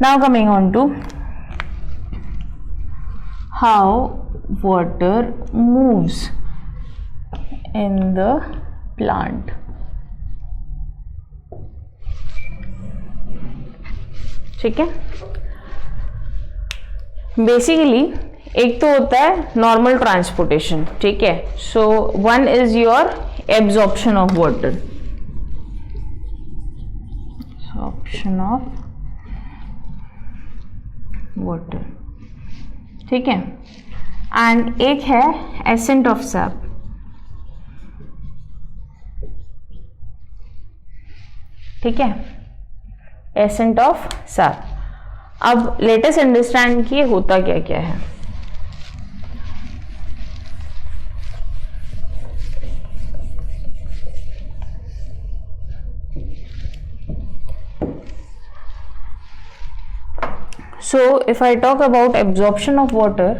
Now coming on to how water moves in the plant. ठीक है, बेसिकली एक तो होता है नॉर्मल ट्रांसपोर्टेशन. ठीक है, so one is your absorption of water, absorption of water. ठीक है, एंड एक है एसेंट ऑफ सैप. ठीक है, एसेंट ऑफ सैप. अब लेटेस्ट अंडरस्टैंड कि होता क्या क्या है. So if I talk about absorption of water,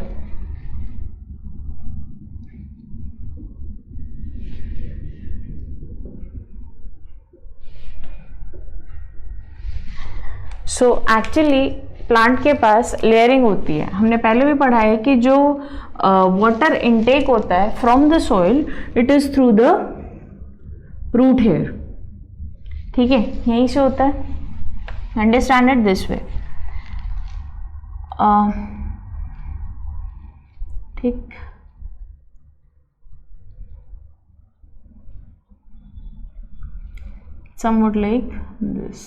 so actually plant के पास लेयरिंग होती है. हमने पहले भी पढ़ा है कि जो वाटर इनटेक होता है from the soil, it is through the root hair. ठीक है, यहीं से होता है. Understand it this way. ठीक, somewhat like this.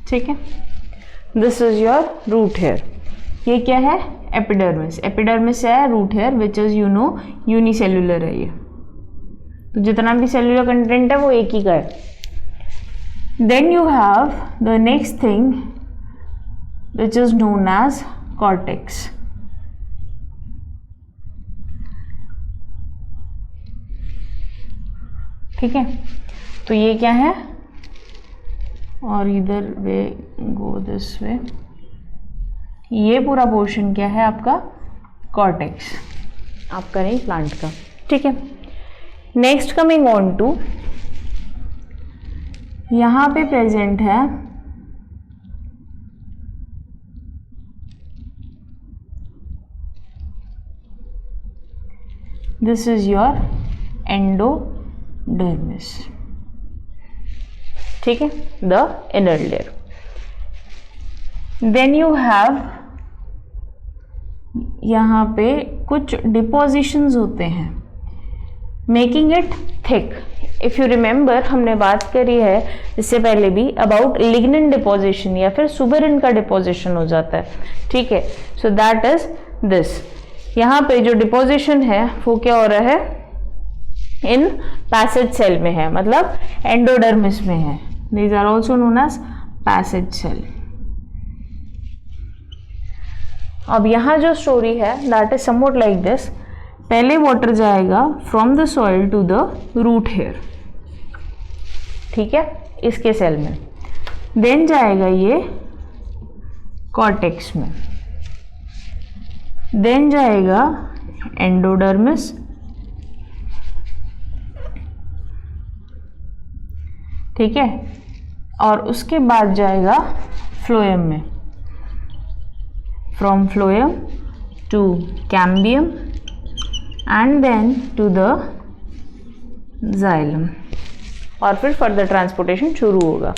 ठीक है, this is your root hair. ये क्या है? एपिडर्मिस. एपिडर्मिस है root hair which is you know unicellular है ये. तो जितना भी सेल्युलर कंटेंट है वो एक ही का है. Then you have the next thing which is known as cortex. ठीक है, तो ये क्या है, और इधर वे गो दिस वे. ये पूरा पोर्शन क्या है आपका? कॉर्टेक्स, आपका नहीं प्लांट का. ठीक है, नेक्स्ट कमिंग ऑन टू यहाँ पे प्रेजेंट है दिस इज योर एंडोडर्मिस, ठीक है, the inner layer. Then you have यहाँ पे कुछ डिपोजिशंस होते हैं making it thick. If you remember हमने बात करी है इससे पहले भी अबाउट लिग्निन डिपोजिशन या फिर सुबेरिन का डिपोजिशन हो जाता है, ठीक है। So that is this. यहाँ पे जो डिपोजिशन है वो क्या हो रहा है, इन पैसेज सेल में है, मतलब एंडोडर्मिस में है। These are also known as passage cell. अब यहाँ जो स्टोरी है that is somewhat like this. पहले वाटर जाएगा from the soil to the root hair, ठीक है, इसके सेल में। देन जाएगा ये कॉर्टेक्स में, देन जाएगा एंडोडर्मिस, ठीक है, और उसके बाद जाएगा फ्लोएम में, from phloem to cambium and then to the xylem, और फिर फर्दर ट्रांसपोर्टेशन शुरू होगा,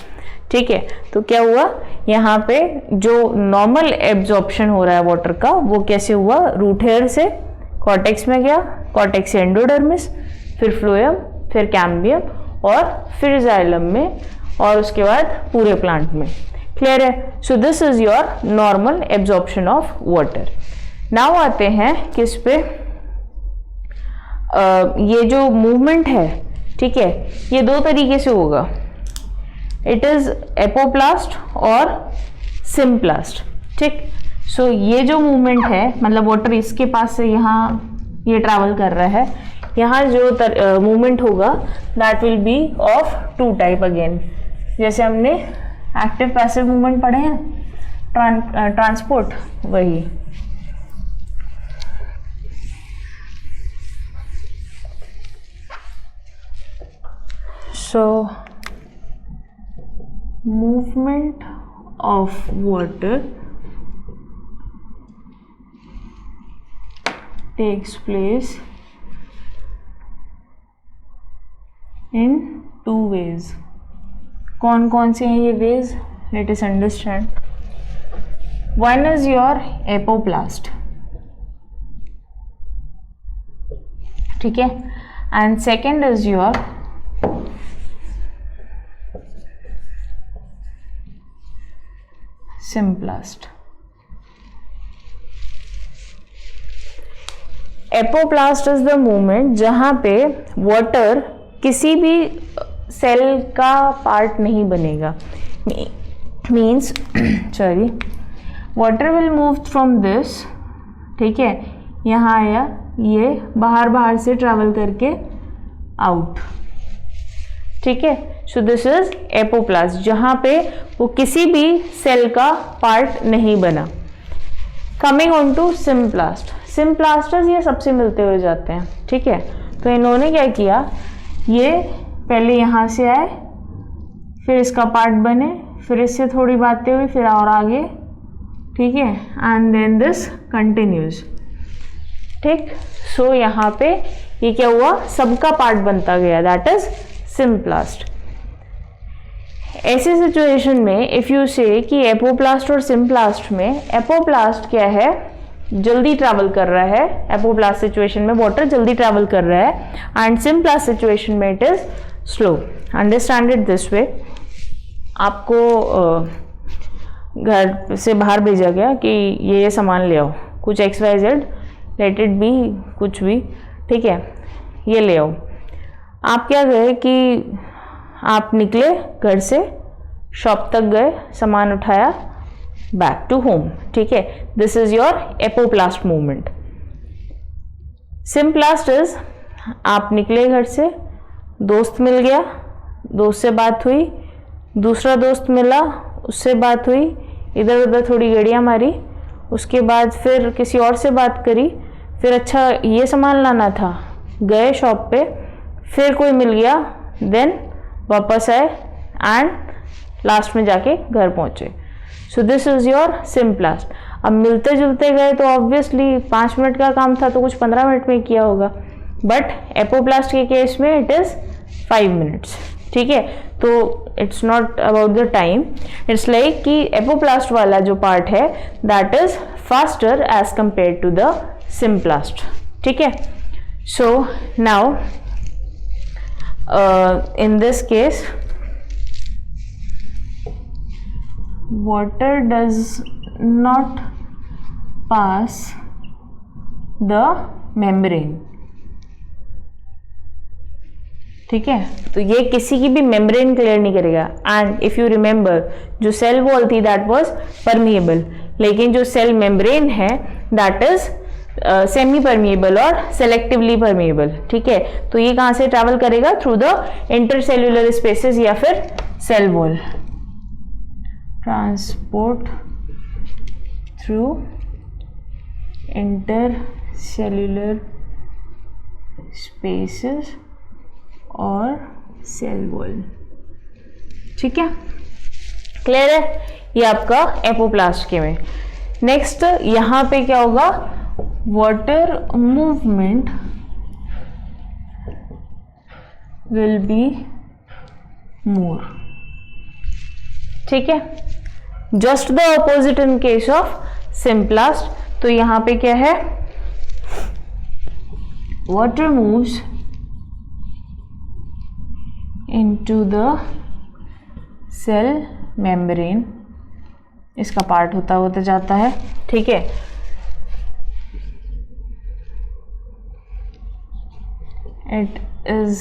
ठीक है। तो क्या हुआ, यहाँ पे जो नॉर्मल एब्जॉर्प्शन हो रहा है वाटर का वो कैसे हुआ, रूट हेयर से कॉर्टेक्स में गया, कॉर्टेक्स से एंडोडर्मिस, फिर फ्लोएम, फिर कैम्बियम और फिर जाइलम में, और उसके बाद पूरे प्लांट में। क्लियर है। So this is your normal absorption of water. Now आते हैं किस पे, ये जो मूवमेंट है, ठीक है, ये दो तरीके से होगा, इट इज एपोप्लास्ट और सिम्प्लास्ट, ठीक। सो ये जो मूवमेंट है, मतलब वाटर इसके पास से यहाँ ये ट्रैवल कर रहा है, यहाँ जो मूवमेंट होगा that will be of two type again, जैसे हमने एक्टिव पैसिव मूवमेंट पढ़े हैं, ट्रांसपोर्ट, वही। So movement of water takes place in two ways. कौन कौन से हैं ये ways? Let us understand. One is your apoplast, ठीक है, and second is your symplast. Apoplast is the movement जहां पे वाटर किसी भी सेल का पार्ट नहीं बनेगा, means sorry, water will move from this, ठीक है, यहाँ आया, ये बाहर से ट्रैवल करके आउट, ठीक है। सो दिस इज एपोप्लास्ट, जहां पे वो किसी भी सेल का पार्ट नहीं बना। कमिंग ऑन टू सिम्प्लास्ट, सिम्प्लास्टर्स ये सबसे मिलते हुए जाते हैं, ठीक है। तो इन्होंने क्या किया, ये पहले यहाँ से आए, फिर इसका पार्ट बने, फिर इससे थोड़ी बातें हुई, फिर और आगे, ठीक है, एंड देन दिस कंटिन्यूज, ठीक। सो यहाँ पे ये क्या हुआ, सबका पार्ट बनता गया, दैट इज सिम्प्लास्ट। ऐसे सिचुएशन में इफ यू से कि एपोप्लास्ट और सिम्प्लास्ट में, एपोप्लास्ट क्या है, जल्दी ट्रैवल कर रहा है, एपोप्लास्ट सिचुएशन में वाटर जल्दी ट्रैवल कर रहा है, एंड सिम्प्लास्ट सिचुएशन में it is slow. Understand it this वे। आपको घर से बाहर भेजा गया कि ये सामान ले आओ, कुछ XYZ, लेट इट बी कुछ भी, ठीक है, ये ले आओ। आप क्या गए कि आप निकले घर से, शॉप तक गए, सामान उठाया, बैक टू होम, ठीक है, this is your apoplast movement. Symplast is आप निकले घर से, दोस्त मिल गया, दोस्त से बात हुई, दूसरा दोस्त मिला, उससे बात हुई, इधर उधर थोड़ी गड़ियाँ मारी, उसके बाद फिर किसी और से बात करी, फिर अच्छा ये सामान लाना था, गए शॉप पे, फिर कोई मिल गया, देन वापस आए, एंड लास्ट में जाके घर पहुंचे। सो दिस इज योर सिम्प्लास्ट। अब मिलते जुलते गए तो ऑब्वियसली 5 मिनट का काम था तो कुछ 15 मिनट में किया होगा, बट एपोप्लास्ट के केस में इट इज 5 मिनट्स। ठीक है, तो it's not about the time, it's like कि एपोप्लास्ट वाला जो पार्ट है that is faster as compare to the symplast. ठीक है, so now in this case water does not pass the membrane। ठीक है, तो ये किसी की भी मेम्ब्रेन क्लियर नहीं करेगा। एंड इफ यू रिमेंबर, जो सेल वॉल थी दैट वाज परमिएबल, लेकिन जो सेल मेम्ब्रेन है दैट इज सेमी परमिएबल और सेलेक्टिवली परमिएबल। ठीक है, तो ये कहाँ से ट्रैवल करेगा? थ्रू द इंटरसेल्यूलर स्पेसेस या फिर cell wall. Transport through intercellular spaces और सेल वॉल। ठीक है, क्लियर है? ये आपका एपोप्लास्ट के में। नेक्स्ट यहाँ पे क्या होगा? water movement will be more। ठीक है, just the opposite in case of simplast। तो यहां पे क्या है? water moves into the cell membrane, इसका पार्ट होता जाता है। ठीक है, it is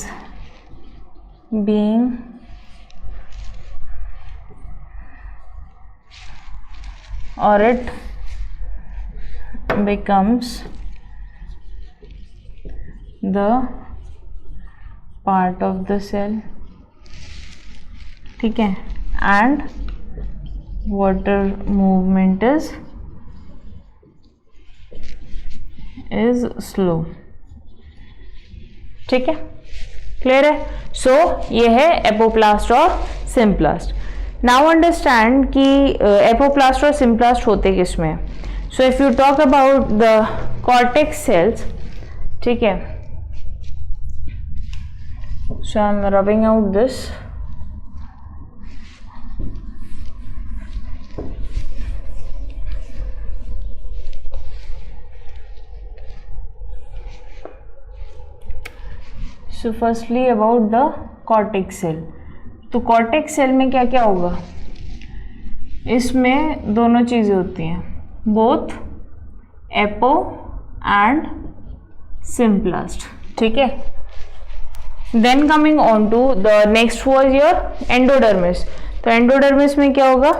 being or it becomes the part of the cell। ठीक है, and water movement is slow। ठीक है, क्लियर है? सो ये है एपोप्लास्ट और सिम्प्लास्ट। नाउ अंडरस्टैंड कि एपोप्लास्ट और सिम्प्लास्ट होते किसमें। So if you talk about the cortex cells, ठीक है, so I am rubbing out this. So firstly about the cortex cell. तो कॉर्टेक्स सेल में क्या क्या होगा? इसमें दोनों चीज़ें होती हैं, बोथ एपो एंड सिम्प्लास्ट। ठीक है, then coming on to the next was your endodermis. तो एंडोडर्मिस में क्या होगा?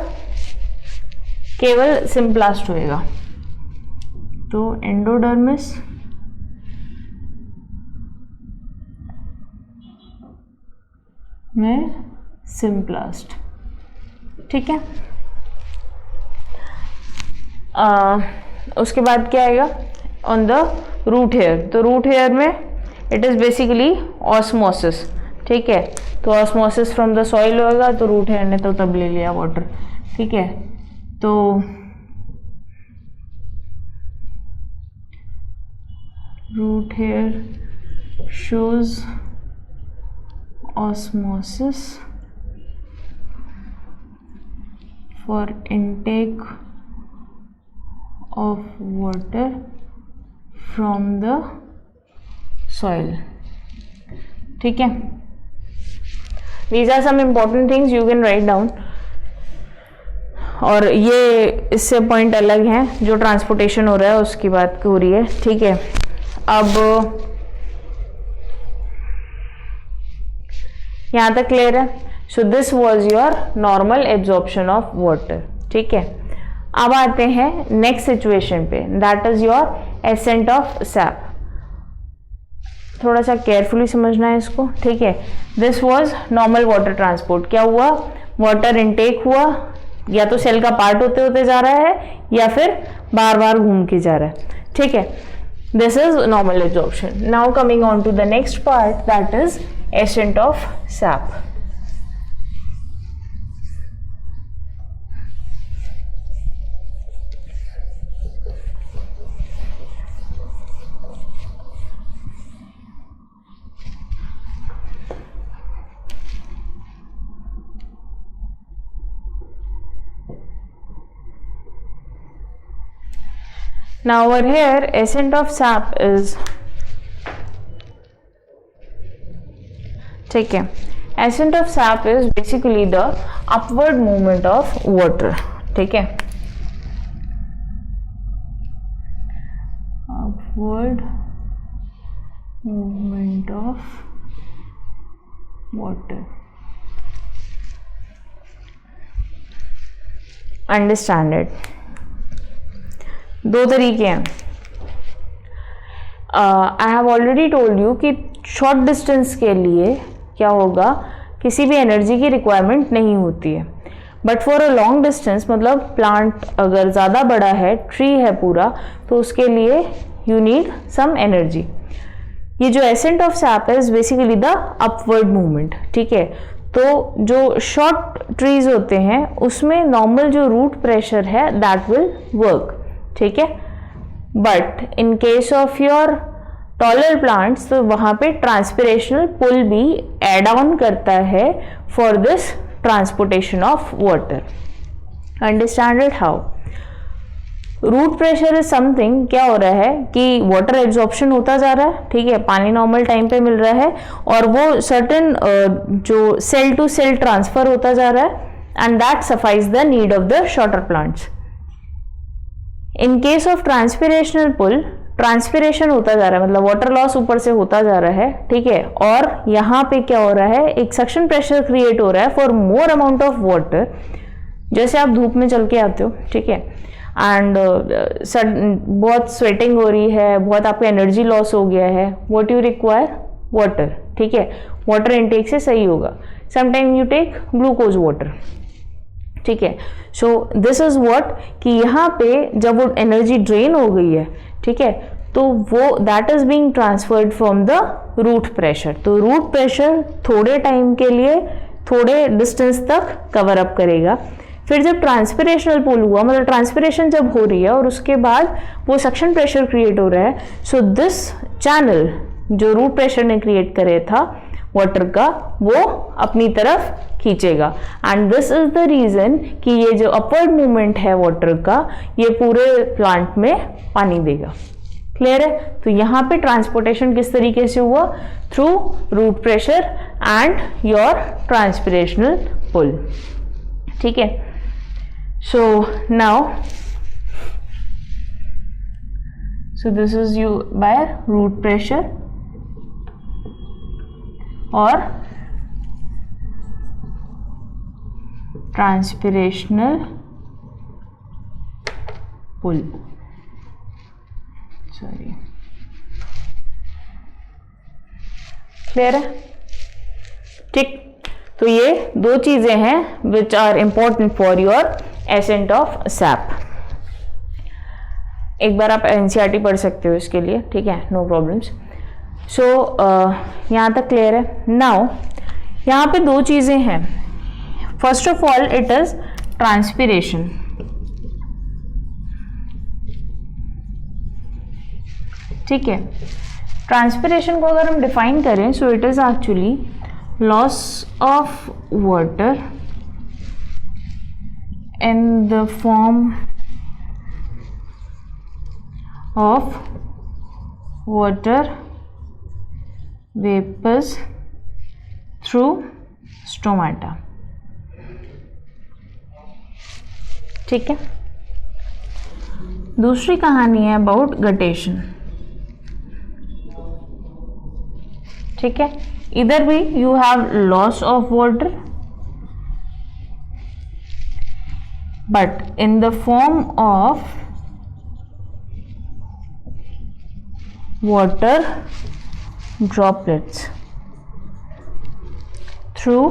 केवल सिम्प्लास्ट होएगा। तो एंडोडर्मिस में सिम्प्लास्ट। ठीक है, उसके बाद क्या आएगा? On the root hair. तो रूट हेयर में इट इज़ बेसिकली ऑस्मोसिस। ठीक है, तो ऑस्मोसिस फ्रॉम द सॉइल होगा, तो रूट हेयर ने तो तब ले लिया वाटर। ठीक है, तो root hair shows osmosis for intake of water from the soil। ठीक है, these are some important things you can write down। और ये इससे पॉइंट अलग हैं, जो ट्रांसपोर्टेशन हो रहा है उसकी बात हो रही है। ठीक है, अब यहाँ तक क्लियर है? So this was your normal absorption of water. ठीक है, अब आते हैं नेक्स्ट सिचुएशन पे, that is your ascent of SAP. थोड़ा सा केयरफुली समझना है इसको। ठीक है, this was normal water transport. क्या हुआ? वाटर इनटेक हुआ, या तो सेल का पार्ट होते होते जा रहा है या फिर बार बार घूम के जा रहा है। ठीक है, this is normal absorption. Now coming on to the next part, that is ascent of sap. Now over here ascent of sap is, ठीक है, ascent of sap is basically the upward movement of water, ठीक है, upward movement of water. Understand it. दो तरीके हैं. I have already told you कि शॉर्ट डिस्टेंस के लिए क्या होगा, किसी भी एनर्जी की रिक्वायरमेंट नहीं होती है, but for a long distance, मतलब प्लांट अगर ज़्यादा बड़ा है, ट्री है पूरा, तो उसके लिए यू नीड सम एनर्जी. ये जो एसेंट ऑफ सैप है is basically the upward movement, ठीक है. तो जो शॉर्ट ट्रीज होते हैं उसमें नॉर्मल जो रूट प्रेशर है दैट विल वर्क, ठीक है. But in case of your taller plants तो वहाँ पे ट्रांसपिरेशनल पुल भी एड ऑन करता है for this transportation of water. Understand it how. Root pressure is something, क्या हो रहा है कि वाटर एब्जॉर्प्शन होता जा रहा है, ठीक है, पानी नॉर्मल टाइम पे मिल रहा है और वो सर्टेन जो सेल टू सेल ट्रांसफर होता जा रहा है and that suffices the need of the shorter plants. In case of transpirational pull, transpiration होता जा रहा है, मतलब वाटर लॉस ऊपर से होता जा रहा है, ठीक है, और यहाँ पे क्या हो रहा है, एक सक्शन प्रेशर क्रिएट हो रहा है for more amount of water. जैसे आप धूप में चल के आते हो, ठीक है, एंड बहुत स्वेटिंग हो रही है, बहुत आपका एनर्जी लॉस हो गया है, व्हाट यू रिक्वायर, वाटर, ठीक है, वाटर इनटेक से सही होगा. Sometime you take glucose water, ठीक है. सो दिस इज व्हाट कि यहाँ पे जब वो एनर्जी ड्रेन हो गई है, ठीक है, तो वो that is being transferred from the root pressure. तो रूट प्रेशर थोड़े टाइम के लिए थोड़े डिस्टेंस तक कवर अप करेगा. फिर जब ट्रांसपिरेशनल पुल हुआ, मतलब ट्रांसपिरेशन जब हो रही है और उसके बाद वो सक्शन प्रेशर क्रिएट हो रहा है, सो दिस चैनल जो रूट प्रेशर ने क्रिएट करे था वाटर का, वो अपनी तरफ खींचेगा. And this is the reason कि ये जो अपवर्ड मूवमेंट है वाटर का, ये पूरे प्लांट में पानी देगा. क्लियर है. तो यहाँ पे ट्रांसपोर्टेशन किस तरीके से हुआ, through root pressure and your transpirational pull, ठीक है. So now, so this is you by root pressure और ट्रांसपिरेशनल पुल, सॉरी. क्लियर है, ठीक. तो ये दो चीजें हैं which are important for your ascent of sap. एक बार आप एनसीईआरटी पढ़ सकते हो इसके लिए, ठीक है, नो प्रॉब्लम्स. सो यहाँ तक क्लियर है. नाउ यहाँ पे दो चीजें हैं. First of all it is transpiration, ठीक है. ट्रांसपिरेशन को अगर हम डिफाइन करें, सो it is actually loss of water in the form of water vapors through stomata, ठीक है. दूसरी कहानी है अबाउट गटेशन, ठीक है. Either way you have loss of water, but in the form of water droplets through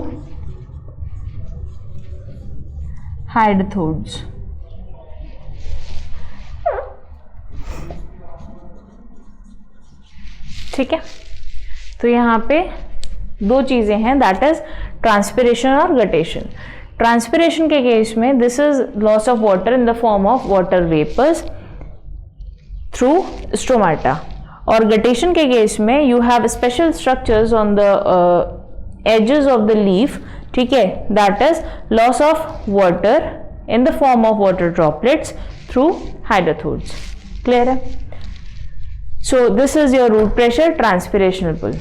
hydrothodes. ठीक है. तो यहाँ पे दो चीजें हैं, दैट इज ट्रांसपिरेशन और गटेशन. ट्रांसपिरेशन के केस में this is loss of water in the form of water vapours through stomata, और गटेशन के केस में you have special structures on the edges of the leaf, ठीक है, that is loss of water in the form of water droplets through hydathodes. Clear है? So this is your root pressure, transpirational pull.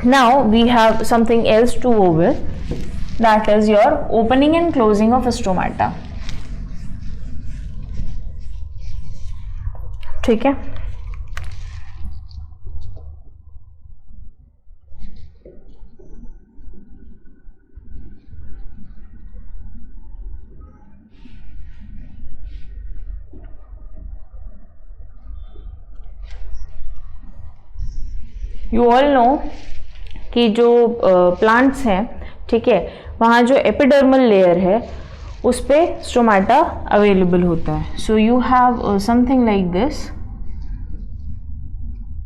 Now we have something else to go with, that is your opening and closing of stomata. ठीक है, यू ऑल नो कि जो प्लांट्स हैं, ठीक है, वहाँ जो एपिडर्मल लेयर है उस पे स्टोमाटा अवेलेबल होता है. So you have something like this.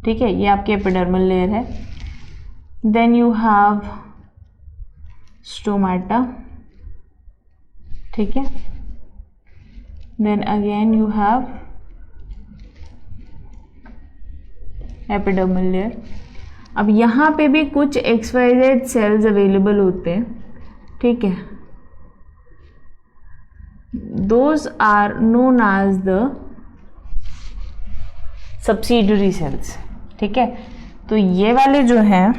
ठीक है, ये आपकी एपिडर्मल लेयर है. Then you have stomata. ठीक है, then again you have epidermal layer. अब यहाँ पे भी कुछ XYZ सेल्स अवेलेबल होते हैं. ठीक है, those are known as the subsidiary cells. ठीक है, तो ये वाले जो हैं,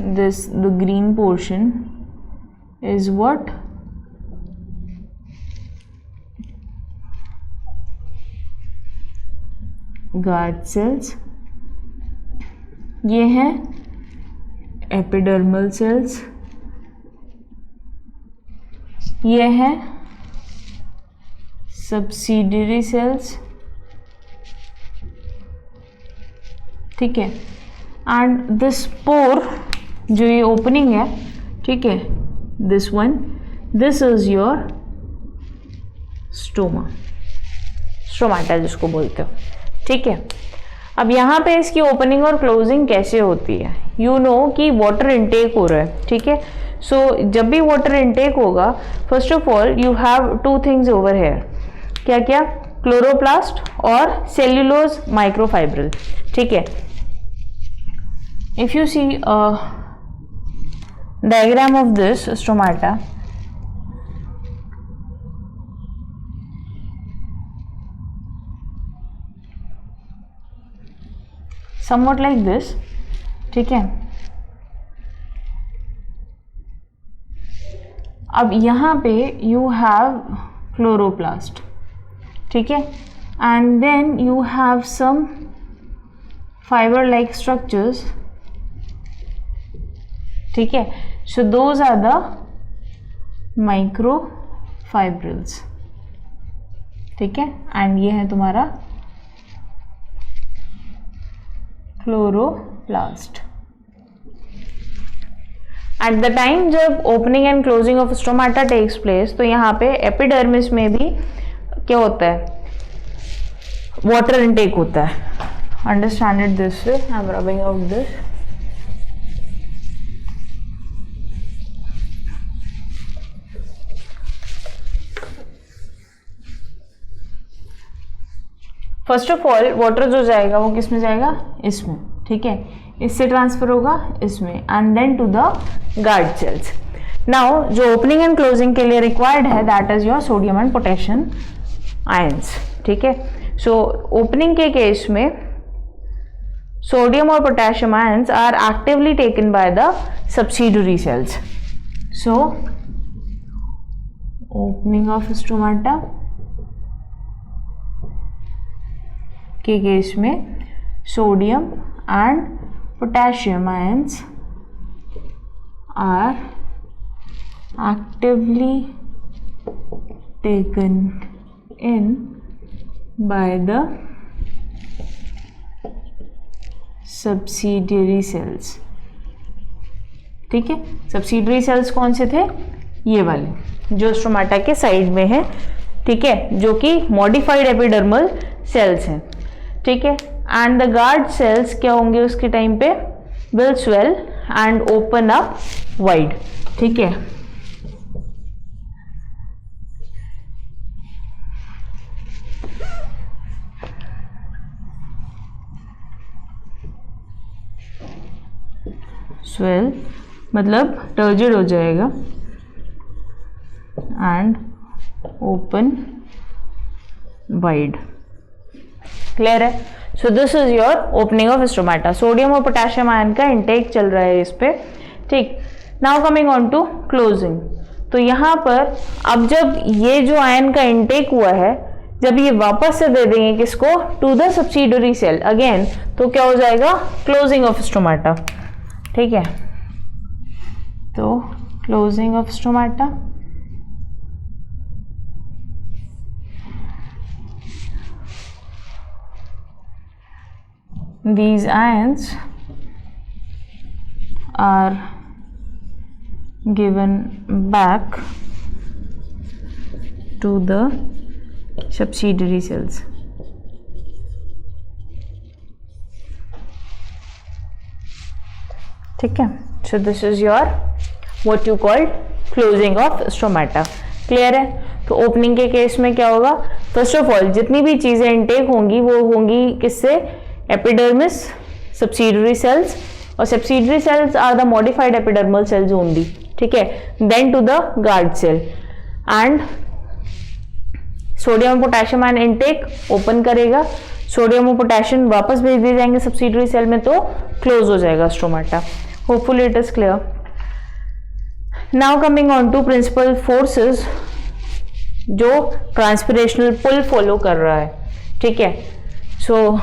this the green portion is what, guard cells. ये हैं एपिडर्मल सेल्स. ये हैं सब्सिडियरी सेल्स. ठीक है, एंड दिस पोर जो ये ओपनिंग है, ठीक है, this one, this is your stoma, stomata जिसको बोलते हो. ठीक है, अब यहाँ पे इसकी ओपनिंग और क्लोजिंग कैसे होती है? यू नो कि वाटर इनटेक हो रहा है. ठीक है, सो जब भी वाटर इनटेक होगा, first of all you have two things over here. क्या क्या? क्लोरोप्लास्ट और सेल्यूलोज माइक्रोफाइब्रिल. ठीक है, if you see diagram of this stomata, somewhat like this. ठीक है, अब यहाँ पे you have chloroplast. ठीक है, and then you have some fiber like structures. ठीक है, so those are the microfibrils. ठीक है, and ये है तुम्हारा क्लोरोप्लास्ट. एट द टाइम जब opening and closing of stomata takes place, तो यहाँ पे एपिडर्मिस में भी क्या होता है? वाटर इनटेक होता है. Understand it this way. I am rubbing out this. First of all water जो जाएगा वो किस में जाएगा? इसमें. ठीक है, इससे ट्रांसफर होगा इसमें, and then to the guard cells. Now जो ओपनिंग एंड क्लोजिंग के लिए रिक्वायर्ड है, that is your sodium and potassium ions. ठीक है, सो ओपनिंग के केस में सोडियम और potassium ions are actively taken by the subsidiary cells. So opening of stomata के केस में sodium and potassium ions are actively taken in by the subsidiary cells. ठीक है, सब्सिडियरी सेल्स कौन से थे? ये वाले जो स्टोमाटा के साइड में है. ठीक है, जो कि मॉडिफाइड एपिडर्मल सेल्स हैं. ठीक है, एंड द गार्ड सेल्स क्या होंगे उसके टाइम पे? Will swell and open up wide. ठीक है, स्वेल मतलब टर्जिड हो जाएगा एंड ओपन वाइड। क्लियर है? So this is your opening of stomata. Sodium और पोटेशियम आयन का इंटेक चल रहा है इस पे, ठीक। Now coming on to closing. तो यहाँ पर अब जब ये जो आयन का इंटेक हुआ है, जब ये वापस से दे देंगे किसको, to the subsidiary cell again, तो क्या हो जाएगा, क्लोजिंग ऑफ स्टोमेटा, ठीक है। तो closing of stomata, these ions are given back to the subsidiary cells. ठीक है। So this is your what you call closing of stomata. Clear है? तो ओपनिंग के केस में क्या होगा, फर्स्ट ऑफ ऑल जितनी भी चीजें इनटेक होंगी वो होंगी किससे, एपिडर्मिस, सब्सिडरी सेल्स, और subsidiary cells are the modified epidermal cells only, ठीक है। Then to the guard cell, and sodium potassium ion intake open करेगा, सोडियम और पोटेशियम वापस भेज दिए जाएंगे सब्सिडरी सेल में, तो क्लोज हो जाएगा stomata. Hopefully it is clear. Now coming on to principal forces जो ट्रांसपिरेशनल पुल फॉलो कर रहा है, ठीक है। सो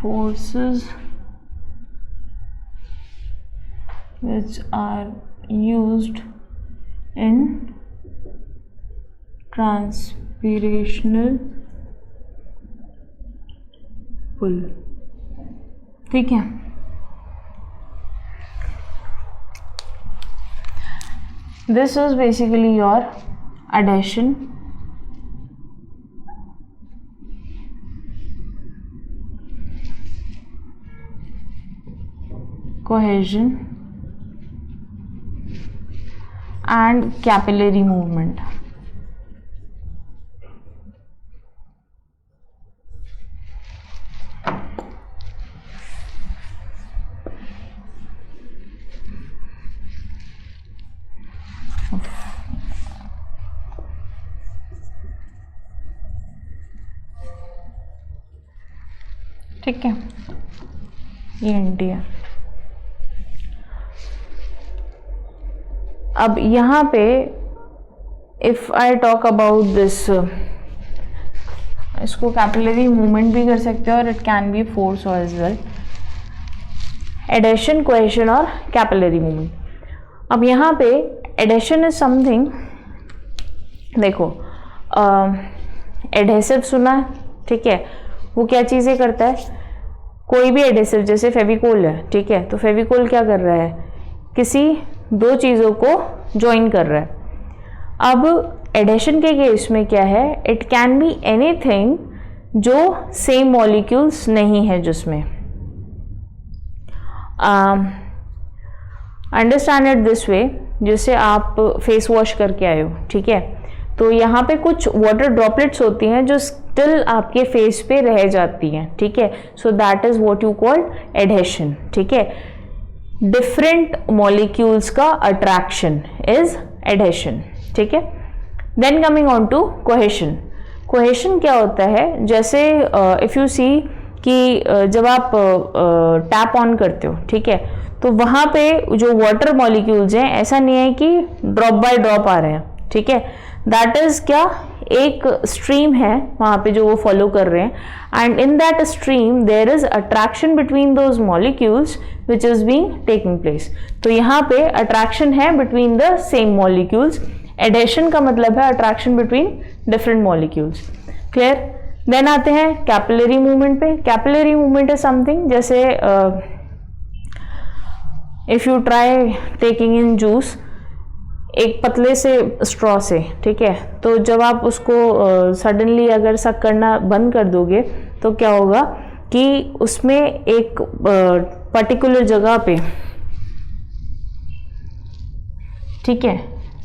forces which are used in transpirational pull, ठीक है। This is basically your adhesion, cohesion and capillary movement. ठीक है, ये इंडिया। अब यहाँ पे if I talk about this, इसको कैपिलरी मूवमेंट भी कर सकते हो और it can be force as well, adhesion, cohesion और कैपिलरी मूवमेंट। अब यहाँ पे एडेशन इज समथिंग, देखो एडेसिव सुना है, ठीक है, वो क्या चीज़ें करता है, कोई भी एडेसिव जैसे फेविकोल है, ठीक है, तो फेविकोल क्या कर रहा है, किसी दो चीज़ों को ज्वाइन कर रहा है। अब एडेशन के केस में क्या है, इट कैन बी एनीथिंग जो सेम मॉलिक्यूल्स नहीं है जिसमें, अंडरस्टैंड इट दिस वे, जैसे आप फेस वॉश करके आए हो, ठीक है, तो यहाँ पे कुछ वाटर ड्रॉपलेट्स होती हैं जो स्टिल आपके फेस पे रह जाती हैं, ठीक है, so that is what you call adhesion, ठीक है। डिफरेंट मॉलिक्यूल्स का अट्रैक्शन इज एडहेशन, ठीक है। Then coming on to cohesion. Cohesion क्या होता है, जैसे इफ यू सी कि जब आप टैप ऑन करते हो, ठीक है, तो वहाँ पे जो वाटर मॉलिक्यूल्स हैं, ऐसा नहीं है कि ड्रॉप बाय ड्रॉप आ रहे हैं, ठीक है, दैट इज क्या, एक स्ट्रीम है वहाँ पे जो वो फॉलो कर रहे हैं, and in that stream there is attraction between those molecules which is being taking place. तो यहाँ पे अट्रैक्शन है between the same molecules, adhesion का मतलब है attraction between different molecules, clear. देन आते हैं कैपिलरी मूवमेंट पे। कैपिलरी मूवमेंट इज समथिंग जैसे if you try taking in juice एक पतले से स्ट्रॉ से, ठीक है, तो जब आप उसको सडनली अगर सक करना बंद कर दोगे तो क्या होगा कि उसमें एक पर्टिकुलर जगह पे ठीक है,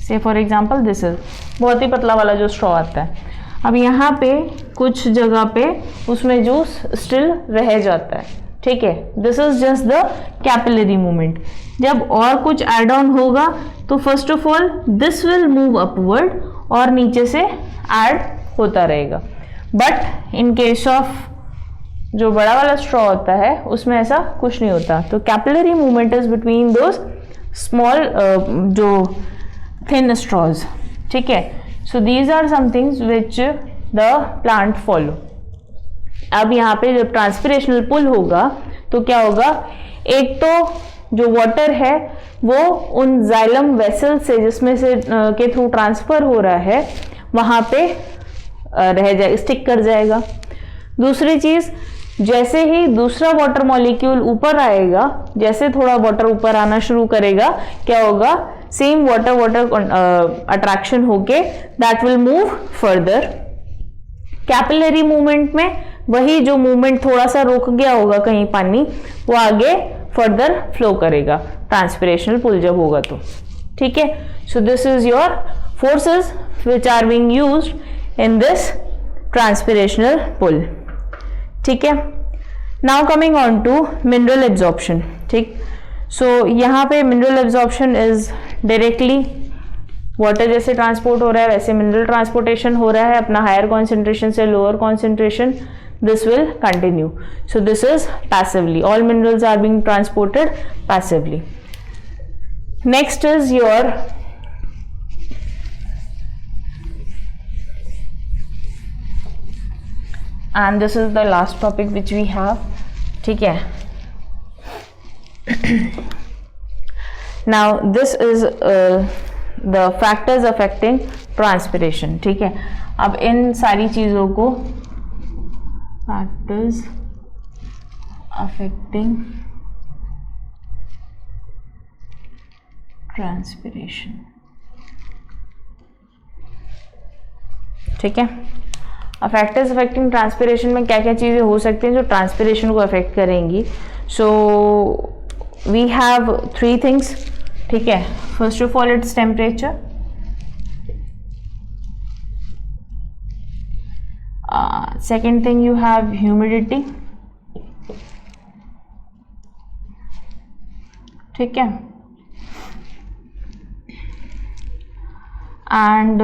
से फॉर एग्जांपल दिस इज बहुत ही पतला वाला जो स्ट्रॉ आता है। अब यहाँ पे कुछ जगह पे उसमें जूस स्टिल रह जाता है, ठीक है, this is just the capillary movement. जब और कुछ एड ऑन होगा तो first of all this will move upward और नीचे से ऐड होता रहेगा। बट इन केस ऑफ जो बड़ा वाला स्ट्रॉ होता है उसमें ऐसा कुछ नहीं होता। तो capillary movement is between those small जो थिन स्ट्रॉज, ठीक है। So these are some things which the plant follow. अब यहाँ पे जब ट्रांसपिरेशनल पुल होगा तो क्या होगा, एक तो जो वाटर है वो उन जाइलम वेसल से जिसमें से के थ्रू ट्रांसफर हो रहा है वहां पे रह जाए, स्टिक कर जाएगा। दूसरी चीज, जैसे ही दूसरा वाटर मॉलिक्यूल ऊपर आएगा, जैसे थोड़ा वाटर ऊपर आना शुरू करेगा, क्या होगा, सेम वाटर अट्रैक्शन होके that will move further. Capillary movement में वही जो मूवमेंट थोड़ा सा रुक गया होगा कहीं पानी, वो आगे फर्दर फ्लो करेगा ट्रांसपिरेशनल पुल जब होगा तो, ठीक है। So this is your forces which are being used in this transpirational pull, ठीक है। Now coming on to mineral absorption, ठीक। सो यहाँ पे mineral absorption is directly water जैसे ट्रांसपोर्ट हो रहा है वैसे मिनरल ट्रांसपोर्टेशन हो रहा है अपना हायर कॉन्सेंट्रेशन से lower concentration, this will continue. So this is passively, all minerals are being transported passively. Next is your and this is the last topic which we have, ठीक है। Now this is the factors affecting transpiration, ठीक है। अब इन सारी चीजों को factors affecting transpiration, ठीक है। अब फैक्टर्स अफेक्टिंग ट्रांसपिरेशन में क्या क्या चीज़ें हो सकती हैं जो ट्रांसपिरेशन को अफेक्ट करेंगी। सो वी हैव 3 थिंग्स, ठीक है। First of all its temperature, second thing you have humidity, ठीक है, and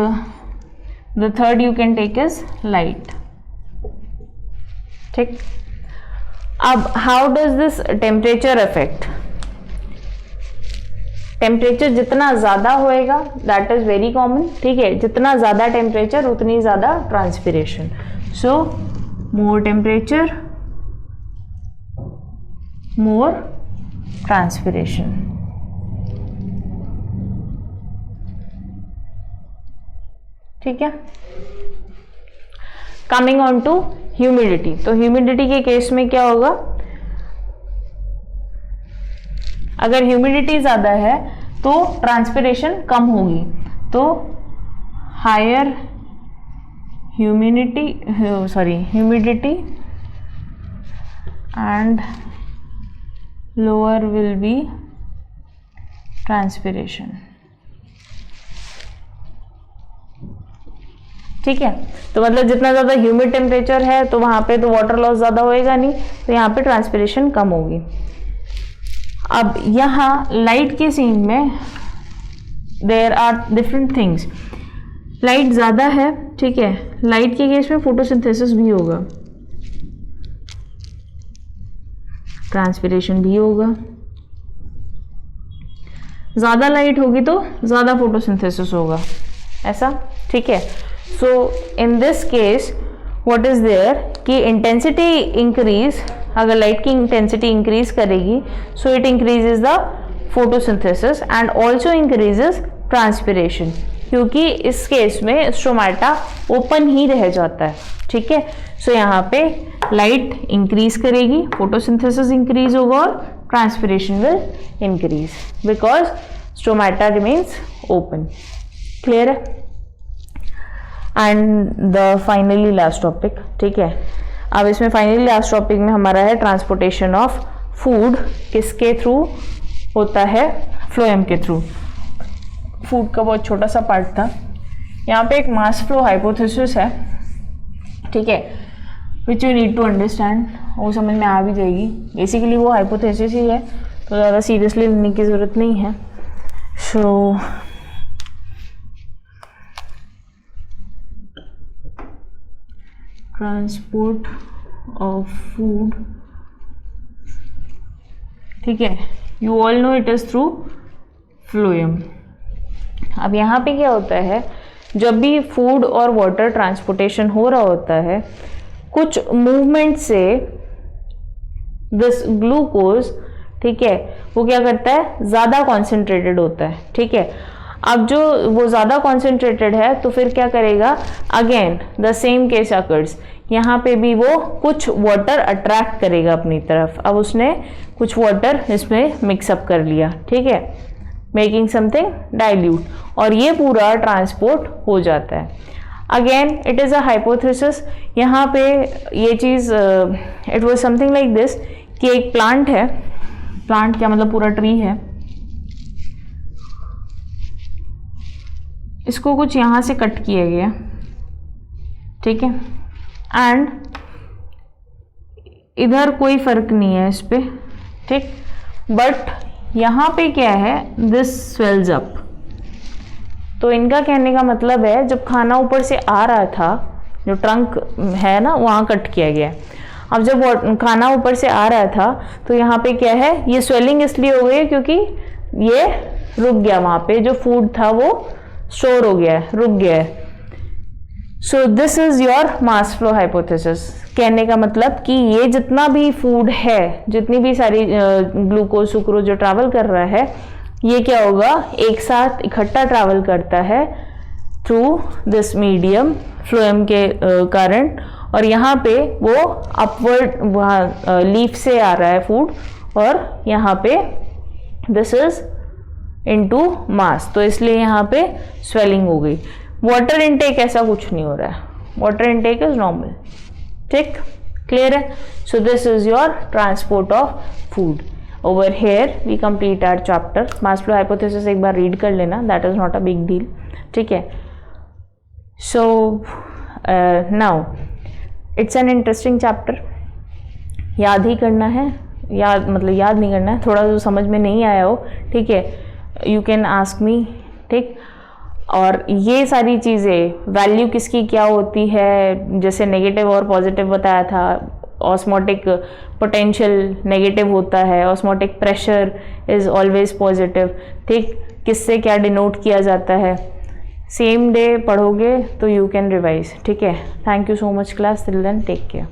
the third you can take is light, ठीक। अब how does this temperature affect? Temperature जितना ज़्यादा होएगा दैट इज वेरी कॉमन, ठीक है, जितना ज़्यादा टेम्परेचर उतनी ज़्यादा ट्रांसपिरेशन। सो मोर टेम्परेचर मोर ट्रांसपिरेशन, ठीक है। कमिंग ऑन टू ह्यूमिडिटी, तो ह्यूमिडिटी के केस में क्या होगा, अगर ह्यूमिडिटी ज़्यादा है तो ट्रांसपिरेशन कम होगी, तो higher humidity and lower will be transpiration, ठीक है। तो मतलब जितना ज़्यादा ह्यूमिड टेम्परेचर है तो वहाँ पे तो वाटर लॉस ज़्यादा होएगा नहीं, तो यहाँ पे ट्रांसपिरेशन कम होगी। अब यहाँ लाइट के सीन में there are different things. Light ज़्यादा है, ठीक है, लाइट के केस में फोटोसिंथेसिस भी होगा, ट्रांसपिरेशन भी होगा। ज़्यादा लाइट होगी तो ज़्यादा फोटोसिंथेसिस होगा, ऐसा, ठीक है। So in this case what is there कि इंटेंसिटी इंक्रीज, अगर लाइट की इंटेंसिटी इंक्रीज करेगी so it increases the photosynthesis and also increases transpiration, क्योंकि इस केस में स्ट्रोमाटा ओपन ही रह जाता है, ठीक है। सो यहाँ पे लाइट इंक्रीज करेगी, फोटोसिंथेसिस इंक्रीज होगा और transpiration will increase because stomata remains open. Clear है। And the finally last topic, ठीक है। अब इसमें फाइनली लास्ट टॉपिक में हमारा है ट्रांसपोर्टेशन ऑफ फूड, किसके थ्रू होता है, फ्लोएम के थ्रू। फूड का बहुत छोटा सा पार्ट था। यहाँ पे एक मास फ्लो हाइपोथेसिस है, ठीक है, which you need to understand, वो समझ में आ भी जाएगी। बेसिकली वो हाइपोथेसिस ही है, तो ज़्यादा सीरियसली लेने की ज़रूरत नहीं है। सो ट्रांसपोर्ट ऑफ फूड, ठीक है, you all know it is through phloem. अब यहाँ पे क्या होता है, जब भी फूड और वाटर ट्रांसपोर्टेशन हो रहा होता है, कुछ मूवमेंट से दिस ग्लूकोज, ठीक है, वो क्या करता है, ज़्यादा कॉन्सेंट्रेटेड होता है, ठीक है। अब जो वो ज़्यादा कॉन्सेंट्रेटेड है तो फिर क्या करेगा, again the same case occurs, यहाँ पे भी वो कुछ वाटर अट्रैक्ट करेगा अपनी तरफ। अब उसने कुछ वाटर इसमें मिक्सअप कर लिया, ठीक है, मेकिंग समथिंग डाइल्यूट, और ये पूरा ट्रांसपोर्ट हो जाता है। Again it is a hypothesis. यहाँ पे ये चीज़ it was something like this कि एक प्लांट है, प्लांट क्या मतलब पूरा ट्री है, इसको कुछ यहाँ से कट किया गया, ठीक है, एंड इधर कोई फर्क नहीं है इस पे, ठीक, बट यहाँ पे क्या है, दिस स्वेल्स अप। तो इनका कहने का मतलब है जब खाना ऊपर से आ रहा था, जो ट्रंक है ना वहाँ कट किया गया, अब जब खाना ऊपर से आ रहा था तो यहाँ पे क्या है, ये स्वेलिंग इसलिए हो गई है क्योंकि ये रुक गया, वहाँ पे जो फूड था वो स्टोर हो गया है, रुक गया है। So this is your mass flow hypothesis. कहने का मतलब कि ये जितना भी फूड है, जितनी भी सारी ग्लूकोज सुक्रोज जो ट्रैवल कर रहा है, ये क्या होगा, एक साथ इकट्ठा ट्रैवल करता है थ्रू दिस मीडियम फ्लोएम के कारण, और यहाँ पे वो अपवर्ड वहाँ लीफ से आ रहा है फूड, और यहाँ पे दिस इज इनटू मास, तो इसलिए यहाँ पे स्वेलिंग हो गई। वाटर इनटेक ऐसा कुछ नहीं हो रहा है, वाटर इनटेक इज नॉर्मल, ठीक, क्लियर है। So this is your transport of food. Over here we complete our chapter. Mass flow hypothesis एक बार रीड कर लेना, that is not a big deal, ठीक है। So now it's an interesting chapter, याद ही करना है, याद मतलब याद नहीं करना है, थोड़ा जो समझ में नहीं आया हो, ठीक है, यू कैन आस्क मी, ठीक। और ये सारी चीज़ें, वैल्यू किसकी क्या होती है, जैसे नेगेटिव और पॉजिटिव बताया था, ऑस्मोटिक पोटेंशियल नेगेटिव होता है, osmotic pressure is always positive, ठीक, किससे क्या डिनोट किया जाता है, सेम डे पढ़ोगे तो यू कैन रिवाइज, ठीक है। Thank you so much class, till then take care.